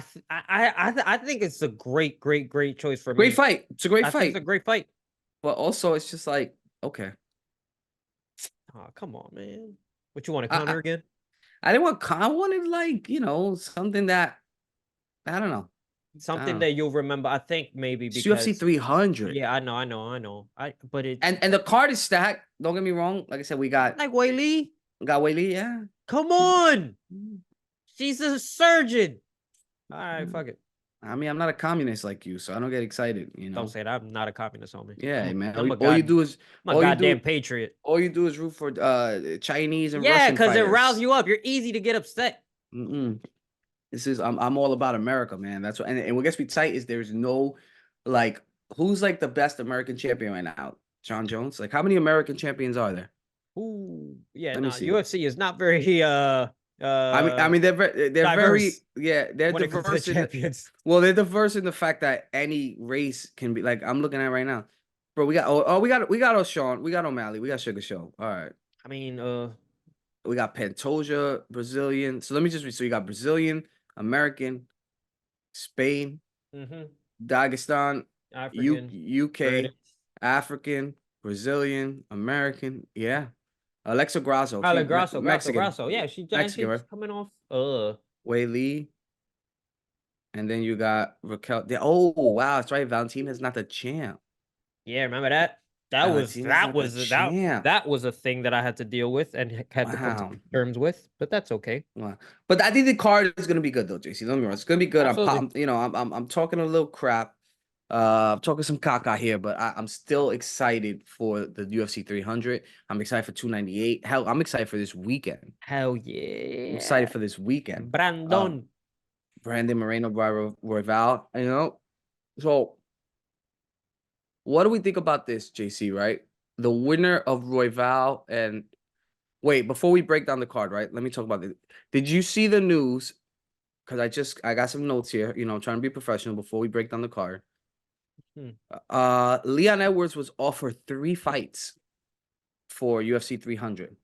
think it's a great choice for Great me. fight. It's a great I think it's a fight, great fight. but also it's just like okay. Oh, come on, man. What you want to I counter I, again? I didn't want. I wanted like something that I don't know. I don't Something know. that you'll remember. I think maybe It's UFC because 300, yeah, I know. But it's and the card is stacked. Don't get me wrong. Like I said, like Whaley. we got Weili. Yeah. Come on, Mm, she's a surgeon. All right, mm. fuck it. I mean, I'm not a communist like you, so I don't get excited. Don't say that. I'm not a communist, homie. Yeah, man. I'm a All you god. do is I'm a all you goddamn do patriot. all you do is root for Chinese and Yeah, Russian because it riles fighters. you up. You're easy to get upset. Mm-mm. I'm all about America, man. That's what and what gets me tight is there's no like who's like the best American champion right now? John Jones? Like how many American champions are there? Ooh, yeah. Let me No, see. UFC is not very I mean they're very diverse yeah, they're when it comes to diverse in champions. well, they're diverse in the fact that any race can be like I'm looking at right now. Bro, we got O'Shawn, we got O'Malley, we got Sugar Show. All right. I mean, We got Pantoja, Brazilian. So let me just read. So you got Brazilian, American, Spain, mhm, Dagestan, African, UK, British. African, Brazilian, American. Yeah. Alexa Grasso, Ala she Grasso, Grasso, Mexican. Grasso. Yeah, she and Mexican, she's right? coming off. Wei Lee. And then you got Raquel. Oh, wow. That's right. Valentina's not the champ. Yeah, remember that? That was Valentina's that not the was that champ. that was a thing that I had to deal with and had to come to Wow. terms with. But that's okay. Wow. But I think the card is gonna be good though, JC. Don't get me wrong. It's gonna be good. Absolutely. I'm talking a little crap. I'm talking some caca here, but I'm still excited for the UFC 300. I'm excited for 298. Hell, I'm excited for this weekend. Hell I'm yeah. excited for this weekend. Um, Brandon. Brandon Moreno by Royval. So what do we think about this, JC? Right, the winner of Royval and wait, before we break down the card, right? Let me talk about it. Did you see the news? Because I got some notes here. I'm trying to be professional before we break down the card. Hmm. Leon Edwards was offered 3 fights for UFC 300.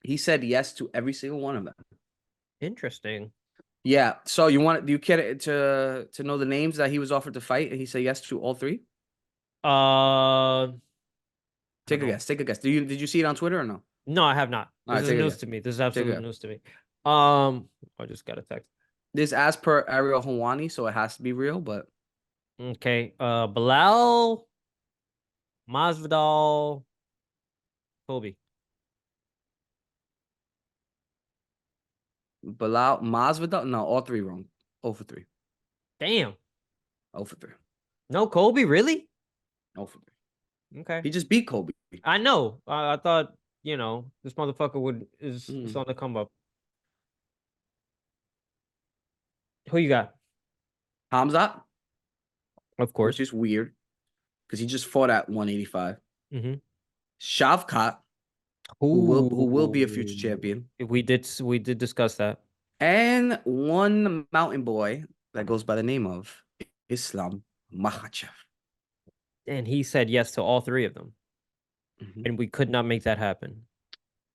He said yes to every single one of them. Interesting. Yeah. So do you care to know the names that he was offered to fight? And he said yes to all three. I don't Take a know. guess. Take a guess. Did you see it on Twitter or no? No, I have not. All This right, is take a news guess. to me. This is Take a absolute guess. news to me. I just got a text. This as per Ariel Hawani, so it has to be real. But Okay. Bilal, Masvidal, Kobe. Bilal Masvidal, no, all three wrong. 0 for 3. Damn. 0 for 3. No Kobe, really? 0 for 3. Okay. He just beat Kobe. I know. I thought, this motherfucker would is Mm. on the come up. Who you got? Hamzat, Of which course. is weird because he just fought at 185. Mm-hmm. Shavkat, who will be a future Ooh. champion, We did discuss that. and one mountain boy that goes by the name of Islam Makhachev. And he said yes to all three of them. Mhm. And we could not make that happen.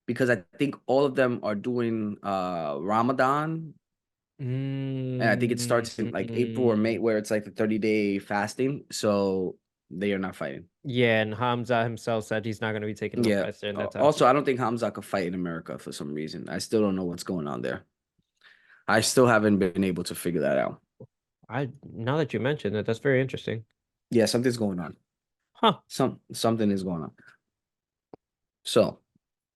Because I think all of them are doing Ramadan. And I think it starts in like April or Mm, May, where it's like the 30-day fasting. So they are not fighting. yeah, and Hamza himself said he's not going to be taking no Yeah. fights during that time. Also, I don't think Hamza could fight in America for some reason. I still don't know what's going on there. I still haven't been able to figure that out. I Now that you mentioned it, that's very interesting. Yeah, something's going on. Huh. Something is going on. So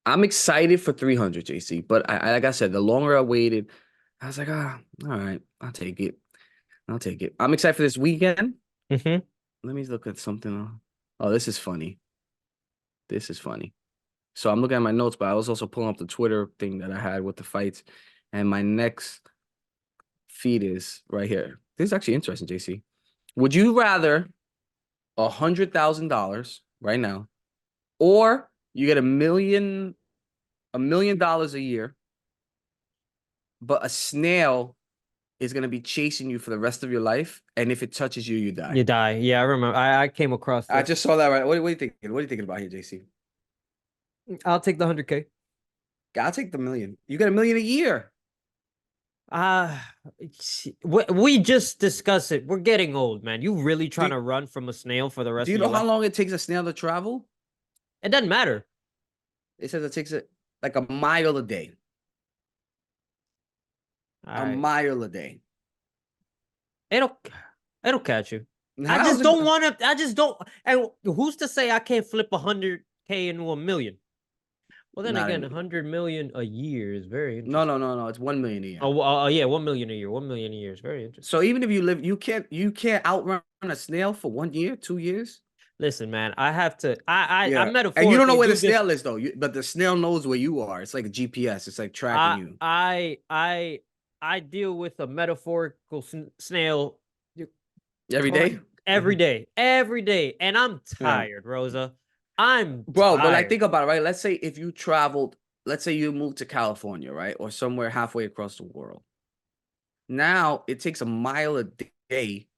I'm excited for 300, JC. But like I said, the longer I waited, I was like, all right, I'll take it. I'll take it. I'm excited for this weekend. Mm-hmm. Let me look at something. Oh, this is funny. This is funny. So I'm looking at my notes, but I was also pulling up the Twitter thing that I had with the fights. And my next feed is right here. This is actually interesting, JC. Would you rather $100,000 right now, or you get $1 million $1 million a year, but a snail is gonna be chasing you for the rest of your life, and if it touches you, you die. You die. Yeah, I remember. I came across I this. just saw that right. What are you thinking? What are you thinking about here, JC? I'll take the 100K. I'll take the million. You get $1 million a year. Uh, we just discussed it. We're getting old, man. You really Do trying to run from a snail for the Do rest you of know your how life? long it takes a snail to travel? It doesn't matter. It says it takes it like a mile a day. All A right. mile a day. It'll it'll catch you. I How's just it? don't want to. I just don't. And who's to say I can't flip 100K into a million? Well, then Not again, even. 100 million a year is very No, interesting. no, no, no. It's 1 million a year. Oh, yeah, 1 million a year. 1 million a year is very interesting. So even if you live, you can't outrun a snail for 1 year, 2 years. Listen, man, I have to. I Yeah, and you don't know metaphorically where the do this. snail is though. But the snail knows where you are. It's like a GPS. It's like tracking I you I I I deal with a metaphorical snail every day. every day, and I'm Yeah, tired, Rosa. I'm bro. But like, tired. think about it, right? Let's say if you traveled, let's say you moved to California, right, or somewhere halfway across the world. Now it takes a mile a day,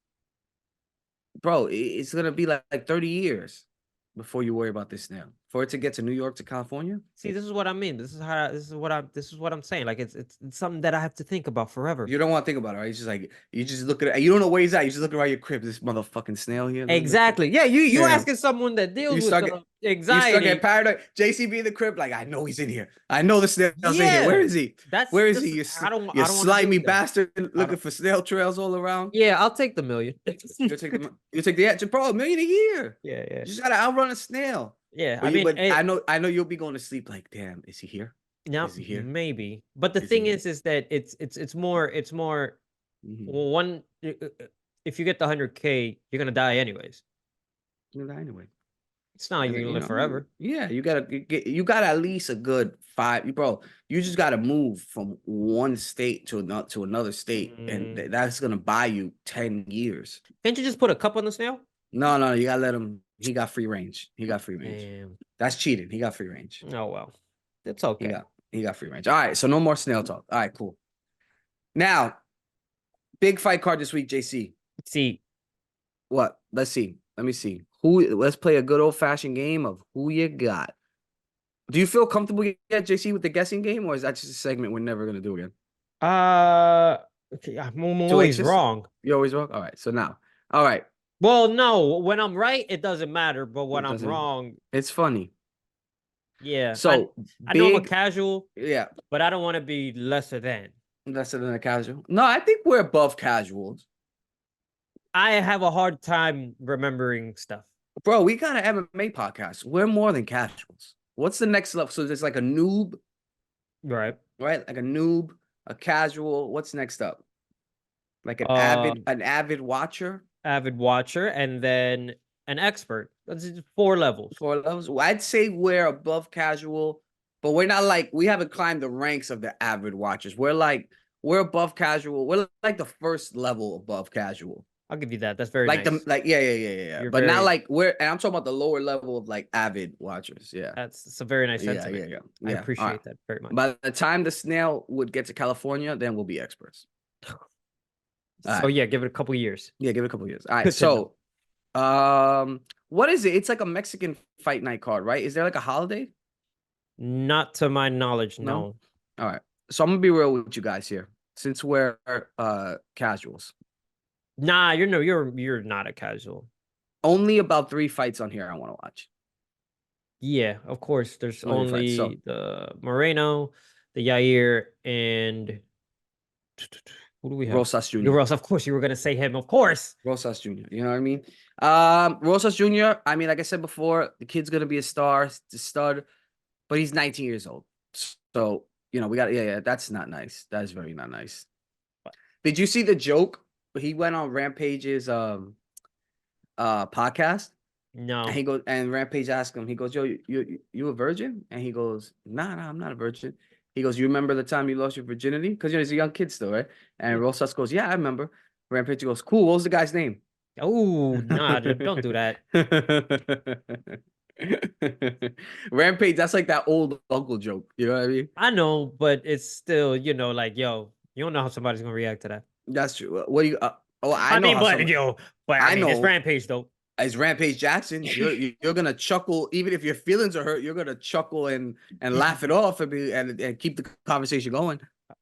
bro. It's gonna be like 30 years before you worry about this snail. For it to get to New York to California, See, this is what I mean. This is what I'm saying. Like it's something that I have to think about forever. you don't want to think about it, right? It's just like you just look at it. You don't know where he's at. You just look around your crib. This motherfucking snail here. Look at Exactly. Yeah, you yeah. asking someone that deals You with start get you start getting anxiety. paranoid. JCB in the crib, like I know he's in here. I know the snail's in here. Where Yeah, is he? that's Where is he? this. You I don't want to deal slimy with that. bastard I looking don't. for snail trails all around. Yeah, I'll take the million. You take the extra, bro. $1 million a year. Yeah, yeah, You just gotta outrun a snail. yeah. I But mean, I know you'll be going to sleep like, damn, is he here? now Is he here? maybe, but the Is he thing here? is that it's more. Mm-hmm. Well, if you get the 100K, you're gonna die anyways. Anyway. It's not like And you're gonna you live know, forever. yeah, you gotta at least a good five, bro. You just gotta move from one state to another state, and Mm. that's gonna buy you 10 years. Can't you just put a cup on the snail? No, no, you gotta let him. He got free range. He got free range. Damn. That's cheating. He got free range. Oh well, it's He okay. got he got free range. All right, so no more snail talk. All right, cool. Now, big fight card this week, JC. See, What? Let's see. Let me see. Let's play a good old fashioned game of who you got. Do you feel comfortable yet, JC, with the guessing game, or is that just a segment we're never gonna do again? okay, I'm Too always anxious? wrong. You always wrong? All right. So now, all right. Well, no, when I'm right, it doesn't matter, but when It I'm doesn't, wrong, it's funny. yeah. So I know I'm a big, casual, yeah, but I don't want to be lesser than. lesser than a casual. No, I think we're above casuals. I have a hard time remembering stuff. Bro, we got an MMA podcast. We're more than casuals. What's the next level? So there's like a noob, Right. right? Like a noob, a casual. What's next up? Like Um, an avid watcher. avid watcher, and then an expert. That's just 4 levels. 4 levels. Well, I'd say we're above casual, but we're not like we haven't climbed the ranks of the avid watchers. We're above casual. We're like the first level above casual. I'll give you that. That's very nice. Yeah. You're But not very. like and I'm talking about the lower level of like avid watchers. Yeah. That's a very nice Yeah, sentiment. I yeah. All right. appreciate that very much. By the time the snail would get to California, then we'll be experts. All So right. yeah, give it a couple years. Yeah, give it a couple years. All right. Good to know. So what is it? It's like a Mexican fight night card, right? Is there like a holiday? Not to my knowledge, No? no. All right. So I'm gonna be real with you guys here. Since we're casuals. Nah, you're not a casual. Only about 3 fights on here I want to watch. Yeah, of course. There's Only 3 fights. So only the Moreno, the Yair, and who do we have? Rosas Jr. Rosas. Of course, you were gonna say him. Of course. Rosas Jr. You know what I mean? Rosas Jr. I mean, like I said before, the kid's gonna be a star, the stud, but he's 19 years old. So, we got yeah, that's not nice. That is very not nice. Did you see the joke? He went on Rampage's podcast. No. And he goes, and Rampage asked him, he goes, yo, you a virgin? And he goes, nah, I'm not a virgin. He goes, you remember the time you lost your virginity? Because he's a young kid still, right? And Rosas goes, yeah, I remember. Rampage goes, cool. What was the guy's name? Oh, nah, don't do that. Rampage, that's like that old uncle joke. You know what I mean? I know, but it's still, like, yo, you don't know how somebody's gonna react to that. That's true. What do you? Oh, I I know mean, how but some. yo, but I I mean, it's know Rampage though. as Rampage Jackson, you're gonna chuckle even if your feelings are hurt. You're gonna chuckle and laugh it off and keep the conversation going.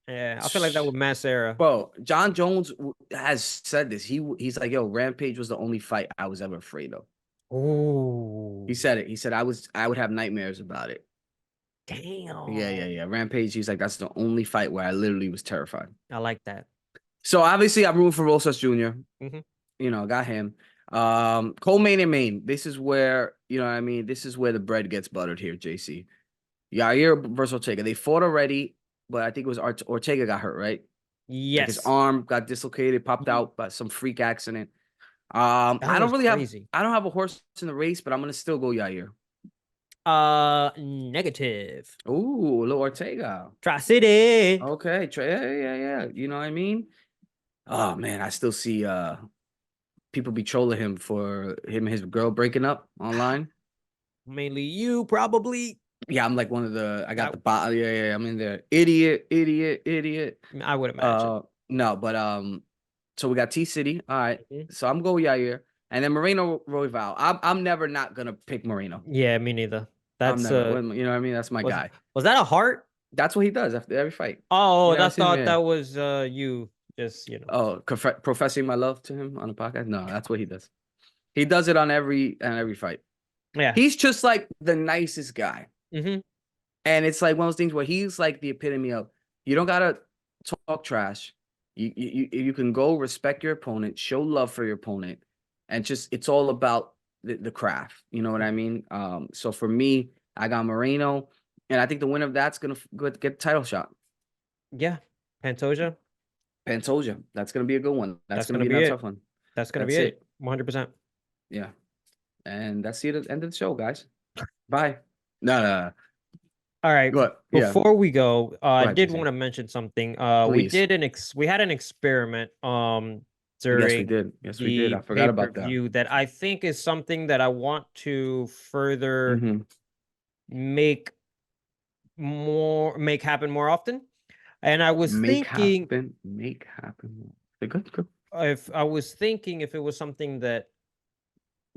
Yeah, I feel like that with Mass Era. Bro, John Jones has said this. He's like, yo, Rampage was the only fight I was ever afraid of. He Ooh, said it. He said I would have nightmares about it. Yeah, yeah, damn. yeah. Rampage. He's like, that's the only fight where I literally was terrified. I like that. So obviously, I'm rooting for Rosas Jr. Hmm. Got him. Co-main and main. This is where you know what I mean. This is where the bread gets buttered here, JC. Yair versus Ortega. They fought already, but I think it was Ortega got hurt, right? Like his Yes, arm got dislocated, popped out by some freak accident. that I don't was really have crazy. I don't have a horse in the race, but I'm gonna still go Yair. Negative. Ooh, little Ortega. Tri City. Okay, yeah, yeah, yeah. You know what I mean? Oh man, I still see people be trolling him for him and his girl breaking up online. Mainly you, probably. Yeah, I'm like one of the I got I, the bot. Yeah, yeah, yeah, I'm in there. Idiot, idiot, idiot. I would imagine. No, but so we got T City. All right. Mhm. So I'm going Yair. And then Moreno Royval. I'm never not gonna pick Moreno. Yeah, me neither. I'm That's never you know what I mean? That's my was guy. was that a heart? That's what he does after every fight. You Oh, never I seen him, thought yeah. that was you just, Oh, professing my love to him on the podcast. No, that's what he does. He does it on every fight. Yeah. He's just like the nicest guy. Hmm. And it's like one of those things where he's like the epitome of you don't gotta talk trash. You can go respect your opponent, show love for your opponent, and just it's all about the craft. You know what I mean? So for me, I got Moreno, and I think the winner of that's gonna get the title shot. Yeah. Pantoja. Pantoja, that's gonna be a good one. That's That's gonna gonna be be another it. tough one. That's gonna be That's it. it. 100%. Yeah, and that's the end of the show, guys. Bye. No, no, no. All right. What? Yeah. Before we go, Go I ahead, did JC. want to mention something. Please. We had an experiment Yes, we during did. Yes, we did. the I forgot about that. pay-per-view that I think is something that I want to further Mm-hmm. make make happen more often. And I was thinking Make happen. Good, good. if it was something that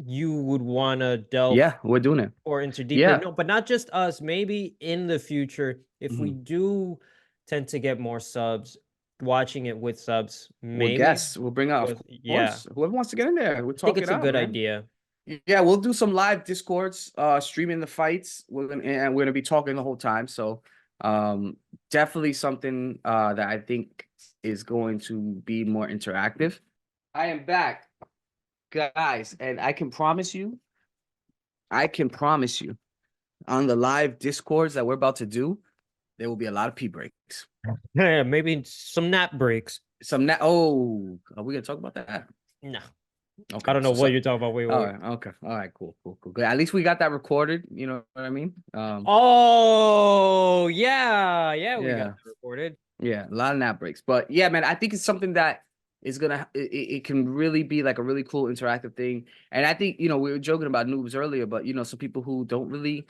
you would want to delve Yeah, we're doing it. or into deeper. Yeah. No, but not just us. Maybe in the future, if we Mhm. do tend to get more subs, watching it with subs, We'll maybe. guess. We'll bring out, of Yeah, course, whoever wants to get in there. We'll I think talk it it's a out, good man. idea. Yeah, we'll do some live discords, streaming the fights. We're gonna be talking the whole time. So, definitely something that I think is going to be more interactive. I am back, guys, and I can promise you, on the live discords that we're about to do, there will be a lot of pee breaks. Yeah, maybe some nap breaks. Are we gonna talk about that? No, I Okay, don't know what you're talking about. Wait, wait, all wait. right, okay, all right, cool, cool, cool. Good. At least we got that recorded. You know what I mean? Oh, yeah, yeah, we got Yeah, that recorded. yeah, a lot of nap breaks, but yeah, man, I think it's something that is gonna it can really be like a really cool interactive thing. And I think we were joking about noobs earlier, but some people who don't really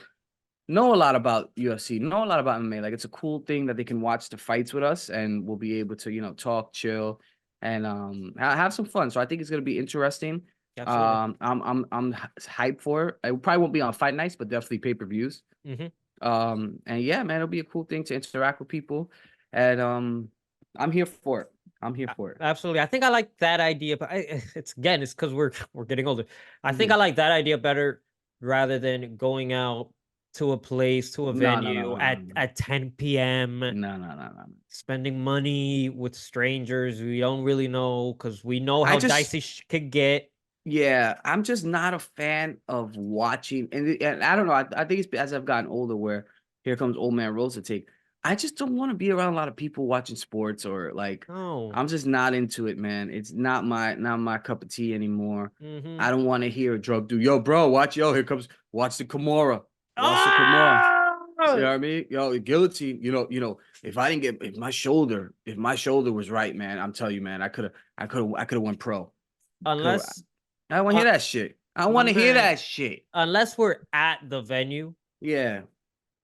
know a lot about UFC, know a lot about MMA. Like it's a cool thing that they can watch the fights with us, and we'll be able to talk, chill, and have some fun. So I think it's gonna be interesting. Absolutely. I'm hyped for it. It probably won't be on fight nights, but definitely pay-per-views. Hmm. And yeah, man, it'll be a cool thing to interact with people, and I'm here for it. I'm here for it. Absolutely. I think I like that idea, but it's because we're getting older. I think I Mhm. like that idea better rather than going out to a place, to a No, no, no, venue no, no, at 10 p.m., no, no, no, no. spending money with strangers we don't really know because we know I how just dicey could get. Yeah, I'm just not a fan of watching, and I don't know. I think it's as I've gotten older, where here comes old man Rosa take. I just don't want to be around a lot of people watching sports or like. Oh. I'm just not into it, man. It's not my cup of tea anymore. Mm-hmm. I don't want to hear a drug dude. Yo, bro, here comes. Watch the Kimura. Watch the Kimura. You know Ah! what I mean? Guillotine. If my shoulder was right, man, I'm telling you, man, I could have went pro. Could Unless I don't want to uh, hear that shit. I My want to hear man, that shit. unless we're at the venue, Yeah,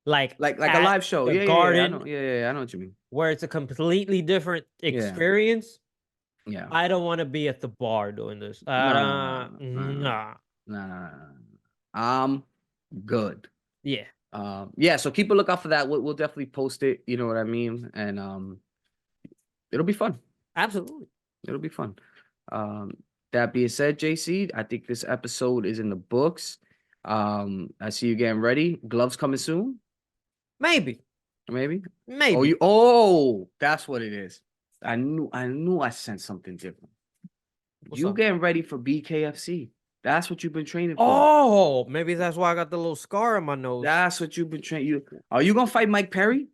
like like a at live show. the Yeah. I garden, know. Yeah. I know what you mean. where it's a completely different Yeah, experience, yeah. I don't want to be at the bar doing this. No. Nah. Nah. I'm good. Yeah, Yeah. So keep a lookout for that. We'll definitely post it. You know what I mean? And it'll be fun. absolutely. It'll be fun. Um, that being said, JC, I think this episode is in the books. I see you getting ready. Gloves coming soon, Maybe, maybe. maybe. That's what it is. I knew I sensed something different. What's You up? getting ready for BKFC. That's what you've been training for. Oh, maybe that's why I got the little scar on my nose. That's what you've been training. Are you gonna fight Mike Perry?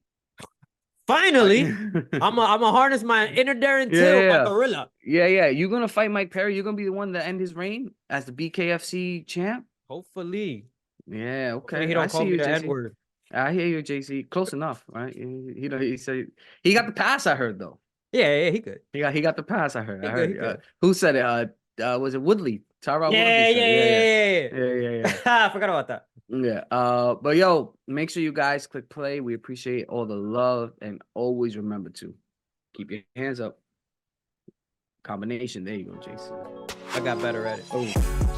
Finally, Yeah, I'm a harness my inner Darren Till, my yeah. gorilla. Yeah. You're gonna fight Mike Perry. You're gonna be the one to end his reign as the BKFC champ. Hopefully, Yeah, hopefully okay. he I don't call see me you, the N JC. word. I hear you, JC. Close enough, right? He said he got the pass. I heard though. Yeah, he good. He got the pass. I heard. He I good. He heard. good. Who said it? Was it Woodley? Tyrod Woodley Yeah, said yeah, it. yeah, Yeah. yeah. I forgot about that. Yeah. But yo, make sure you guys click play. We appreciate all the love and always remember to keep your hands up. Combination. There you go, JC. I got better at it. Oh.